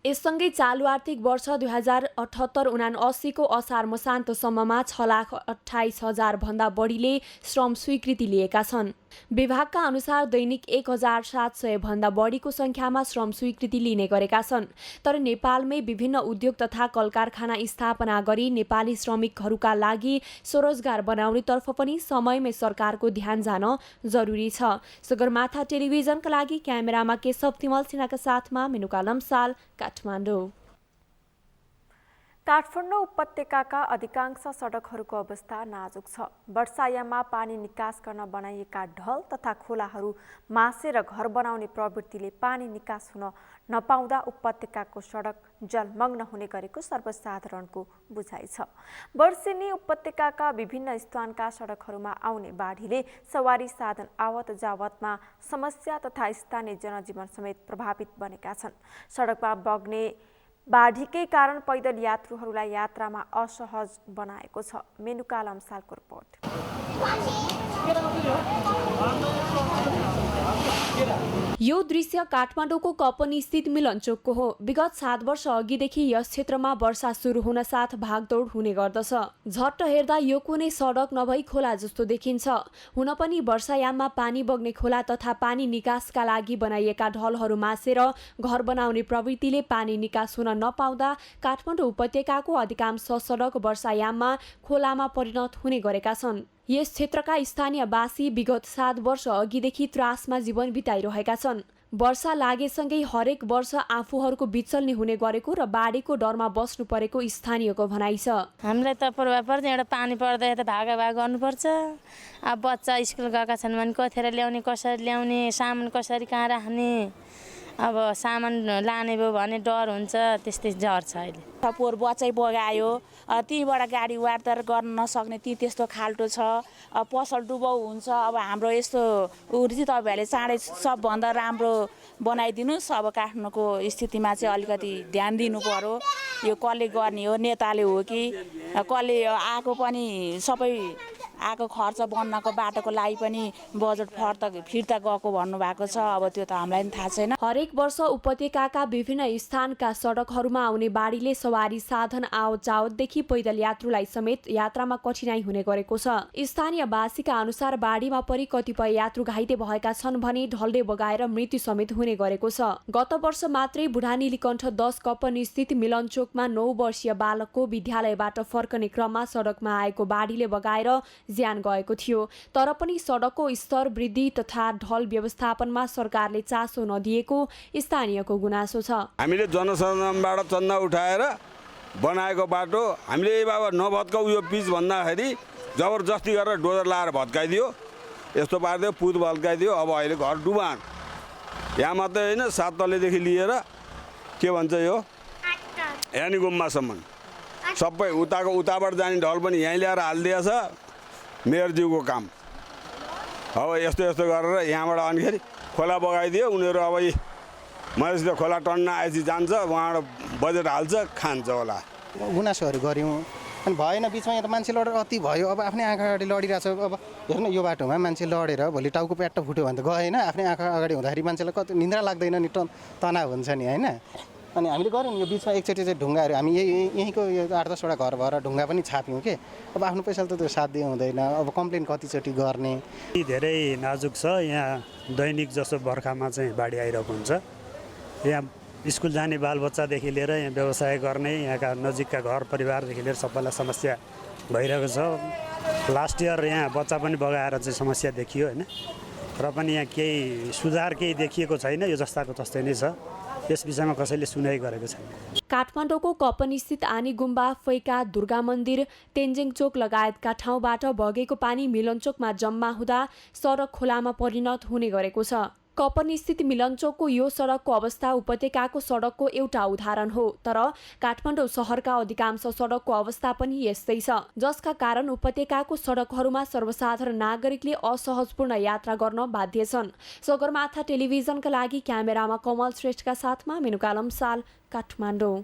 यससँगै चालु आर्थिक वर्ष 2078-79 को असार मसान्तसम्ममा 6,28,000 भन्दा बढीले श्रम स्वीकृति लिएका छन्। विभागका अनुसार दैनिक 1,700 भन्दा बढीको संख्यामा श्रम स्वीकृति लिने गरेका छन्। तर नेपालमै विभिन्न उद्योग तथा कलकारखाना स्थापना गरी नेपाली श्रमिकहरूका लागि स्वरोजगार बनाउनेतर्फ पनि समयमै सरकारको ध्यान जान जरुरी छ। सगरमाथा टेलिभिजनका लागि क्यामेरामा केशव तिमल सिन्हाका साथमा मेनुका लम्साल, काठमाडौँ। काठमाडौँ उपत्यकाका अधिकांश सडकहरूको अवस्था नाजुक छ। वर्षायाममा पानी निकास गर्न बनाइएका ढल तथा खोलाहरू मासेर घर बनाउने प्रवृत्तिले पानी निकास हुन नपाउँदा उपत्यकाको सडक जलमग्न हुने गरेको सर्वसाधारणको बुझाइ छ। वर्षेनी उपत्यकाका विभिन्न स्थानका सडकहरूमा आउने बाढीले सवारी साधन आवत जावतमा समस्या तथा स्थानीय जनजीवन समेत प्रभावित बनेका छन्। सडकमा बग्ने बाढीकै कारण पैदल यात्रुहरूलाई यात्रामा असहज बनाएको छ। मेनुका लम्सालको रिपोर्ट। यो दृश्य काठमाडौँको कपनी स्थित मिलनचोकको हो। विगत 7 वर्ष अघिदेखि यस क्षेत्रमा वर्षा सुरु हुन साथ भागदौड हुने गर्दछ। झट्ट हेर्दा यो कुनै सडक नभई खोला जस्तो देखिन्छ। हुन पनि वर्षायाममा पानी बग्ने खोला तथा पानी निकासका लागि बनाइएका ढलहरू मासेर घर बनाउने प्रवृत्तिले पानी निकास हुन नपाउँदा काठमाडौँ उपत्यकाको अधिकांश सडक वर्षायाममा खोलामा परिणत हुने गरेका छन्। यस क्षेत्रका स्थानीयवासी विगत 7 वर्ष अघिदेखि त्रासमा जीवन बिताइरहेका छन्। वर्षा लागेसँगै हरेक वर्ष आफूहरूको बिचल्नी हुने गरेको र बाढीको डरमा बस्नु परेको स्थानीयको भनाइ छ। हामीलाई त प्रभाव पर्छ, एउटा पानी पर्दा यता भागा गर्नुपर्छ। अब बच्चा स्कुल गएका छन् भने कथेर ल्याउने, कसरी ल्याउने, सामान कसरी कहाँ राख्ने, अब सामान लाने भयो भने डर हुन्छ। त्यस्तै डर छ अहिले। पोहोर बचाइ बगायो, तीबाट गाडी वार्तार गर्न नसक्ने त्यस्तो खाल्टो छ। पसल डुबाउ हुन्छ। अब हाम्रो यस्तो चाहिँ तपाईँहरूले चाँडै सबभन्दा राम्रो बनाइदिनुहोस्। अब काठमाडौँको स्थितिमा चाहिँ अलिकति ध्यान दिनु पर्यो। यो कसले गर्ने हो, नेताले हो कि कसले आएको पनि सबै आएको खर्च बन्नको बाटोको लागि पनि बजेट फिर्ता गएको भन्नुभएको छ। अब त्यो त हामीलाई पनि थाहा छैन। हरेक वर्ष उपत्यकाका विभिन्न स्थानका सडकहरूमा आउने बाढीले सवारी साधन आवत जावतदेखि पैदल यात्रुलाई समेत यात्रामा कठिनाई हुने गरेको छ। स्थानीयवासीका अनुसार बाढीमा परि कतिपय यात्रु घाइते भएका छन् भने ढल्डे बगाएर मृत्यु समेत हुने गरेको छ। गत वर्ष मात्रै बुढानीलीकण्ठ 10 कपन स्थित मिलनचोकमा 9 वर्षीय बालकको विद्यालयबाट फर्कने क्रममा सडकमा आएको बाढीले बगाएर ज्यान गएको थियो। तर पनि सडकको स्तर वृद्धि तथा ढल व्यवस्थापनमा सरकारले चासो नदिएको स्थानीयको गुनासो छ। हामीले जनसाधारणबाट चन्दा उठाएर बनाएको बाटो हामीले बाबा नभत्काउ यो पिच भन्दाखेरि जबरजस्ती गरेर डोजर लाएर भत्काइदियो। यस्तो पारिदियो, पुत भत्काइदियो। अब अहिले घर डुबान। यहाँ मात्रै होइन, 7 तलेदेखि लिएर के भन्छ यो यानी गुम्बासम्म सबै उताबाट जाने ढल पनि यहीँ ल्याएर हालिदिएछ मेयरज्यूको काम। अब यस्तो गरेर यहाँबाट अनिखेरि खोला बगाइदियो। उनीहरू अब मधेसले खोला टन्न आएपछि जान्छ, उहाँबाट बजेट हाल्छ, खान्छ होला। गुनासोहरू गऱ्यौँ अनि भएन। बिचमा यहाँ त मान्छे लडेर अति भयो। अब आफ्नै आँखा अगाडि लडिरहेछ। अब हेर्नु यो बाटोमा मान्छे लडेर भोलि टाउको प्याट्ट फुट्यो भने त गएन। आफ्नै आँखा अगाडि हुँदाखेरि मान्छेलाई कति निन्द्रा लाग्दैन नि, तनाव हुन्छ नि होइन। अनि हामीले गऱ्यौँ यो बिचमा एकचोटि चाहिँ ढुङ्गाहरू हामी यहीँको यो 8-10 वटा घर भएर ढुङ्गा पनि छाप्यौँ के। अब आफ्नो पैसाले त त्यो साथ दिए हुँदैन। अब कम्प्लेन कतिचोटि गर्ने। धेरै नाजुक छ। यहाँ दैनिक जसो बर्खामा चाहिँ बाढी आइरहेको हुन्छ। यहाँ स्कुल जाने बालबच्चादेखि लिएर यहाँ व्यवसाय गर्ने, यहाँका नजिकका घर परिवारदेखि लिएर सबैलाई समस्या भइरहेको छ। लास्ट इयर यहाँ बच्चा पनि बगाएर चाहिँ समस्या देखियो होइन। र पनि यहाँ केही सुधार केही देखिएको छैन। यो जस्ताको तस्तै नै छ। यस विषयमा कसैले सुनाइ गरेको छैन। काठमाडौँको कपन स्थित आनी गुम्बा, फैका, दुर्गा मन्दिर, तेन्जिङ चोक लगायतका ठाउँबाट बगेको पानी मिलनचोकमा जम्मा हुँदा सडक खोलामा परिणत हुने गरेको छ। कपन स्थित मिलनचोकको यो सडकको अवस्था उपत्यकाको सडकको एउटा उदाहरण हो। तर काठमाडौँ शहरका अधिकांश सडकको अवस्था पनि यस्तै छ, जसका कारण उपत्यकाको सडकहरूमा सर्वसाधारण नागरिकले असहजपूर्ण यात्रा गर्न बाध्य छन्। सगरमाथा टेलिभिजनका लागि क्यामेरामा कमल श्रेष्ठका साथमा मेनुका लम्साल, काठमाडौँ।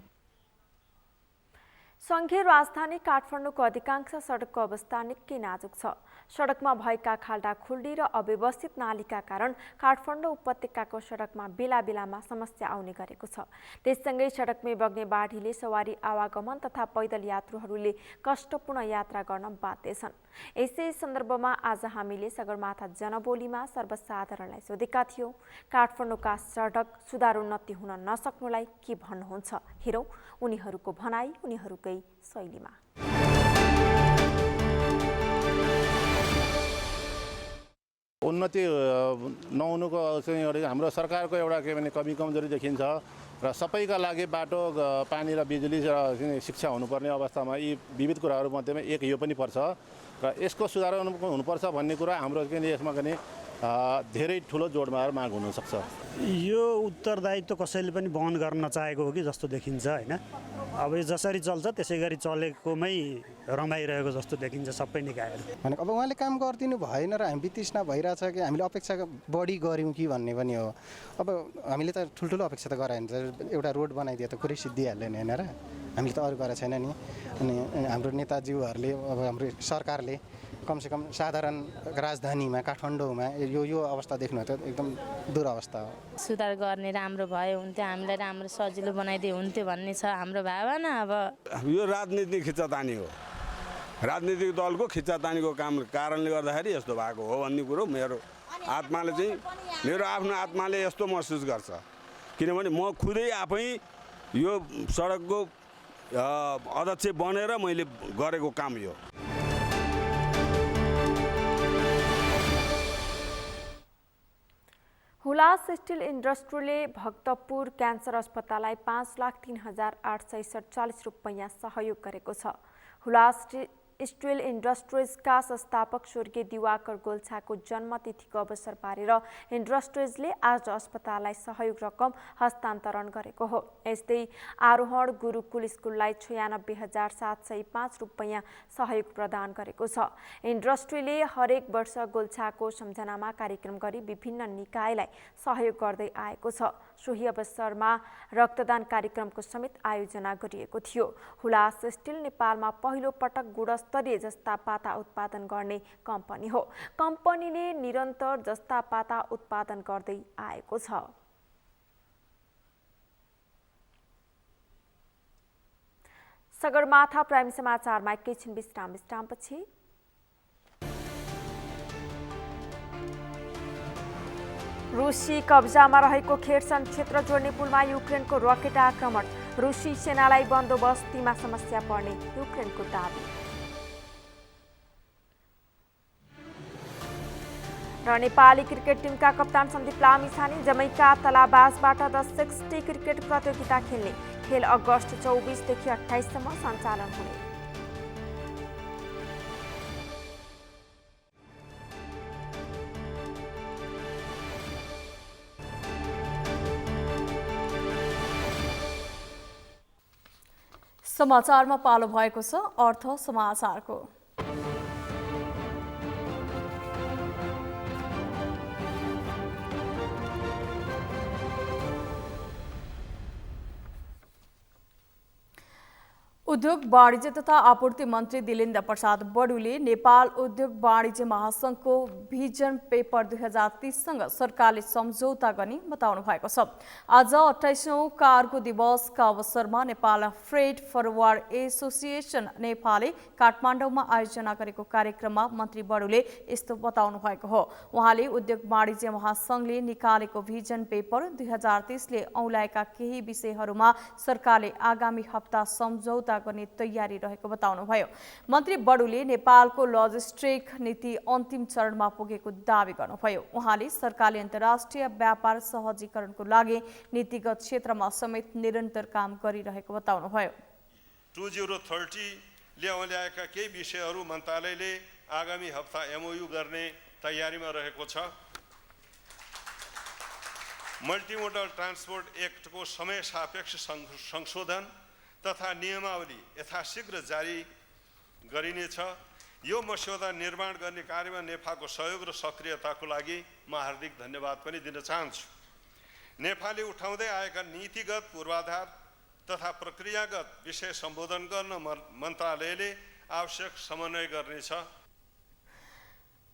संघीय राजधानी काठमाडौँको अधिकांश सडकको अवस्था निकै नाजुक छ। सडकमा भएका खाल्डा खुल्डी र अव्यवस्थित नालीका कारण काठमाडौँ उपत्यकाको सडकमा बेला बेलामा समस्या आउने गरेको छ। त्यससँगै सडकमै बग्ने बाढीले सवारी आवागमन तथा पैदल यात्रुहरूले कष्टपूर्ण यात्रा गर्न बाध्य छन्। यसै सन्दर्भमा आज हामीले सगरमाथा जनबोलीमा सर्वसाधारणलाई सोधेका थियौँ, काठमाडौँका सडक सुधारोन्नति हुन नसक्नुलाई के भन्नुहुन्छ? हेरौँ उनीहरूको भनाई उनीहरूकै शैलीमा। उन्नति नहुनुको चाहिँ हाम्रो सरकारको एउटा के भने कमी कमजोरी देखिन्छ र सबैका लागि बाटो, पानी र बिजुली र शिक्षा हुनुपर्ने अवस्थामा यी विविध कुराहरू मध्येमा एक यो पनि पर्छ र यसको सुधार हुनुपर्छ भन्ने कुरा हाम्रो यसमा पनि धेरै ठुलो जोडमार माग हुनसक्छ। यो उत्तरदायित्व कसैले पनि वहन गर्न नचाहेको हो कि जस्तो देखिन्छ होइन। अब यो जसरी चल्छ त्यसै गरी चलेकोमै रमाइरहेको जस्तो देखिन्छ सबै निकायहरू। भनेको अब उहाँले काम गरिदिनु भएन र हामी बितृष्णा भइरहेछ कि हामीले अपेक्षा बढी गऱ्यौँ कि भन्ने पनि हो। अब हामीले त ठुल्ठुलो अपेक्षा त गराएन। एउटा रोड बनाइदिए त कुरै सिद्धिहाल्यो नि होइन र। हामीले त अरू गरेको छैन नि। अनि हाम्रो नेताज्यूहरूले अब हाम्रो सरकारले कमसेकम साधारण राजधानीमा काठमाडौँमा यो अवस्था देख्नु त एकदम दुरवस्था हो। सुधार गर्ने राम्रो भयो हुन्थ्यो, हामीलाई राम्रो सजिलो बनाइदिए हुन्थ्यो भन्ने छ हाम्रो भावना। अब यो राजनीतिक खिच्चातानी हो। राजनीतिक दलको खिच्चातानीको कारणले गर्दाखेरि यस्तो भएको हो भन्ने कुरो मेरो आत्माले चाहिँ मेरो आफ्नो आत्माले यस्तो महसुस गर्छ। किनभने म खुदै आफै यो सडकको अध्यक्ष बनेर मैले गरेको काम यो। हुलास स्टिल इन्डस्ट्रीले भक्तपुर क्यान्सर अस्पताललाई 5,03,847 रुपैयाँ सहयोग गरेको छ। हुलास स्टिल इन्डस्ट्रिजका संस्थापक स्वर्गीय दिवाकर गोल्छाको जन्मतिथिको अवसर पारेर इन्डस्ट्रिजले आज अस्पताललाई सहयोग रकम हस्तान्तरण गरेको हो। यस्तै आरोहण गुरुकुल स्कुललाई 96,705 रुपैयाँ सहयोग प्रदान गरेको छ। इन्डस्ट्रीले हरेक वर्ष गोल्छाको सम्झनामा कार्यक्रम गरी विभिन्न निकायलाई सहयोग गर्दै आएको छ। सोही अवसरमा रक्तदान कार्यक्रमको समेत आयोजना गरिएको थियो। हुलास स्टिल नेपालमा पहिलो पटक गुणस्तरीय जस्ता पाता उत्पादन गर्ने कम्पनी हो। कम्पनीले निरन्तर जस्ता पाता उत्पादन गर्दै आएको छ। सगरमाथा प्राइम समाचारमा एकैछिन विश्रामपछि रुसी कब्जामा रहेको खेर्सन क्षेत्र जोड्ने पुलमा युक्रेनको रकेट आक्रमण। रुसी सेनालाई बन्दोबस्तीमा समस्या पर्ने युक्रेनको दाबी। र नेपाली क्रिकेट टिमका कप्तान सन्दीप लामिछाने जमैका तलाबासबाट द 60 क्रिकेट प्रतियोगिता खेल्ने। खेल अगस्त 24 देखि 28 सम्म सञ्चालन हुने। समाचारमा पालो भएको छ अर्थ समाचारको। उद्योग वाणिज्य तथा आपूर्ति मन्त्री दिलेन्द्र प्रसाद बडुले नेपाल उद्योग वाणिज्य महासंघको भिजन पेपर 2030सँग सरकारले सम्झौता गर्ने बताउनु भएको छ। आज 28औं कार्गो दिवसका अवसरमा नेपाल फ्रेट फरवार्ड एसोसिएसन नेपालले काठमाडौँमा आयोजना गरेको कार्यक्रममा मन्त्री बडुले यस्तो बताउनु भएको हो। उहाँले उद्योग वाणिज्य महासंघले निकालेको भिजन पेपर 2030ले औंलाएका केही विषयहरूमा सरकारले आगामी हप्ता सम्झौता गर्ने तयारी रहेको बताउनुभयो। मन्त्री बडुले नेपालको लजिस्टिक नीति अन्तिम चरणमा पुगेको दावी गर्नुभयो। उहाँले सरकारले अन्तर्राष्ट्रिय व्यापार सहजीकरणको लागि नीतिगत क्षेत्रमा समेत निरन्तर काम गरिरहेको बताउनुभयो। 2030 ल्याएका केही विषयहरू मन्त्रालयले आगामी हप्ता एमओयू गर्ने तयारीमा रहेको छ। मल्टिमोडल ट्रान्सपोर्ट एक्टको समय सापेक्ष संशोधन तथा नियमावली यथाशीघ्र जारी गरिनेछ। यो मस्यौदा निर्माण गर्ने कार्यमा नेफाको सहयोग र सक्रियताको लागि म हार्दिक धन्यवाद पनि दिन चाहन्छु। नेपालले उठाउँदै आएका नीतिगत पूर्वाधार तथा प्रक्रियागत विषय सम्बोधन गर्न मन्त्रालयले आवश्यक समन्वय गर्नेछ।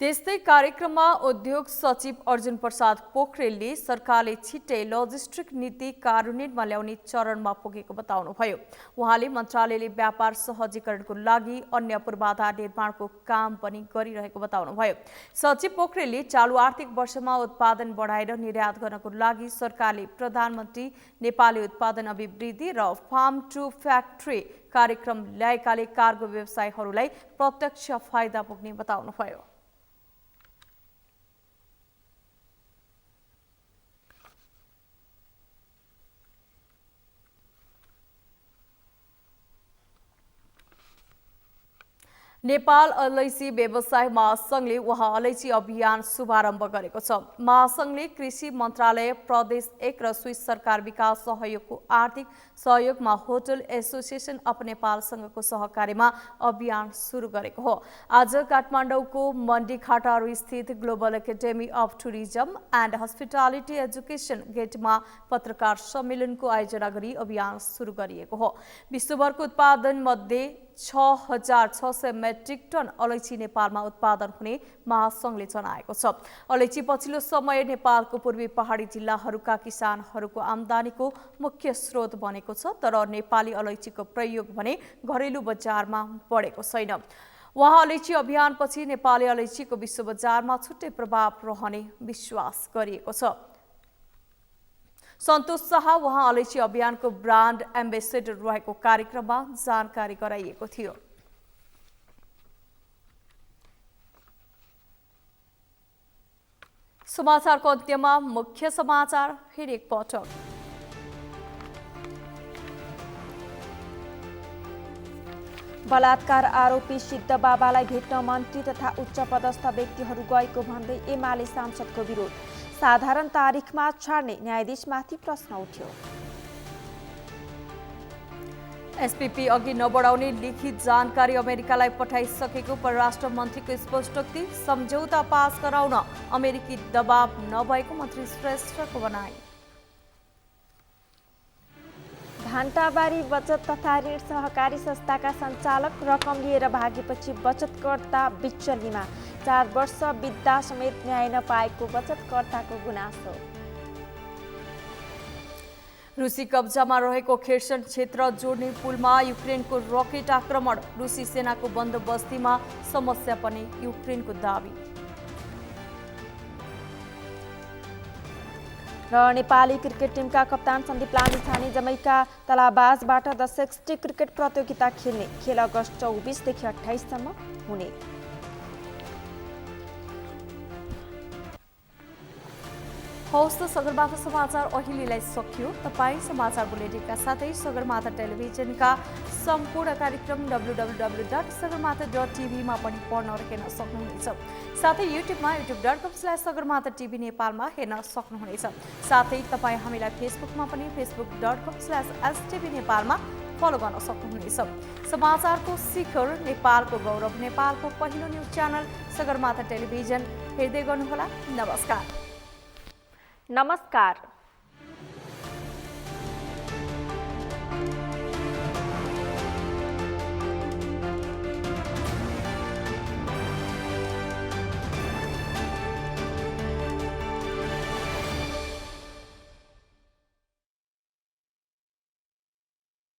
त्यस्तै कार्यक्रममा उद्योग सचिव अर्जुन प्रसाद पोखरेलले सरकारले छिट्टै लजिस्टिक नीति कार्यान्वयनमा ल्याउने चरणमा पुगेको बताउनुभयो। उहाँले मन्त्रालयले व्यापार सहजीकरणको लागि अन्य पूर्वाधार निर्माणको काम पनि गरिरहेको बताउनुभयो। सचिव पोखरेलले चालु आर्थिक वर्षमा उत्पादन बढाएर निर्यात गर्नको लागि सरकारले प्रधानमन्त्री नेपाली उत्पादन अभिवृद्धि र फार्म टु फ्याक्ट्री कार्यक्रम ल्याएकाले कार्गो व्यवसायहरूलाई प्रत्यक्ष फाइदा पुग्ने बताउनुभयो। नेपाल अलैची व्यवसाय महासंघले उहाँ अलैची अभियान शुभारम्भ गरेको छ। महासंघले कृषि मन्त्रालय प्रदेश 1 र स्विस सरकार विकास सहयोगको आर्थिक सहयोगमा होटल एसोसिएसन अफ नेपालसँगको सहकार्यमा अभियान सुरु गरेको हो। आज काठमाडौँको मण्डीखाटारू स्थित global academy of tourism and hospitality education गेटमा पत्रकार सम्मेलनको आयोजना गरी अभियान सुरु गरिएको हो। विश्वभरको उत्पादन मध्ये 6,600 मेट्रिक टन अलैची नेपालमा उत्पादन हुने महासंघले जनाएको छ। अलैची पछिल्लो समय नेपालको पूर्वी पहाडी जिल्लाहरूका किसानहरूको आमदानीको मुख्य स्रोत बनेको छ, तर नेपाली अलैचीको प्रयोग भने घरेलु बजारमा बढेको छैन। उहाँ अलैची अभियानपछि नेपाली अलैचीको विश्व बजारमा छुट्टै प्रभाव रहने विश्वास गरिएको छ। सन्तोष शाह उहाँ अलैची अभियानको ब्रान्ड एम्बेसेडर रहेको कार्यक्रममा जानकारी गराइएको थियो। समाचारको अन्त्यमा मुख्य समाचार फेरि एकपटक। बलात्कार आरोपी सिद्ध बाबालाई भेट्न मन्त्री तथा उच्च पदस्थ व्यक्तिहरू गएको भन्दै एमाले सांसदको विरोध। साधारण तारिखमा छाड्ने न्यायाधीशमाथि प्रश्न उठ्यो। एसपीपी अघि नबढाउने लिखित जानकारी अमेरिकालाई पठाइसकेको परराष्ट्र मन्त्रीको स्पष्टोक्ति। सम्झौता पास गराउन अमेरिकी दबाव नभएको मन्त्री श्रेष्ठको भनाइ। घण्टाबारी बचत तथा ऋण सहकारी संस्थाका सञ्चालक रकम लिएर भागेपछि बचतकर्ता बिचल्लीमा। 4 वर्ष बित्दा समेत न्याय नपाएको बचतकर्ताको गुनासो। रुसी कब्जामा रहेको खेर्सन क्षेत्र जोड्ने पुलमा युक्रेनको रकेट आक्रमण। रुसी सेनाको बन्दोबस्तीमा समस्या पनि युक्रेनको दाबी। र नेपाली क्रिकेट टिमका कप्तान सन्दीप लामिछाने जमैका तलाबाजबाट 1060 क्रिकेट प्रतियोगिता खेल्ने। खेल अगस्त 24 देखि 28 सम्म हुने। हौस् त सगरमाथा समाचार अहिलेलाई सकियो। तपाईँ समाचार बुलेटिनका साथै सगरमाथा टेलिभिजनका सम्पूर्ण कार्यक्रम www.sagarmatha.tv मा पनि पढ्न र हेर्न सक्नुहुनेछ। साथै युट्युबमा youtube.com/sagarmatha.tv नेपालमा हेर्न सक्नुहुनेछ। साथै तपाईँ हामीलाई फेसबुकमा पनि facebook.com/stv नेपालमा फलो गर्न सक्नुहुनेछ। समाचारको शिखर नेपालको गौरव नेपालको पहिलो न्युज च्यानल सगरमाथा टेलिभिजन हेर्दै गर्नुहोला। नमस्कार।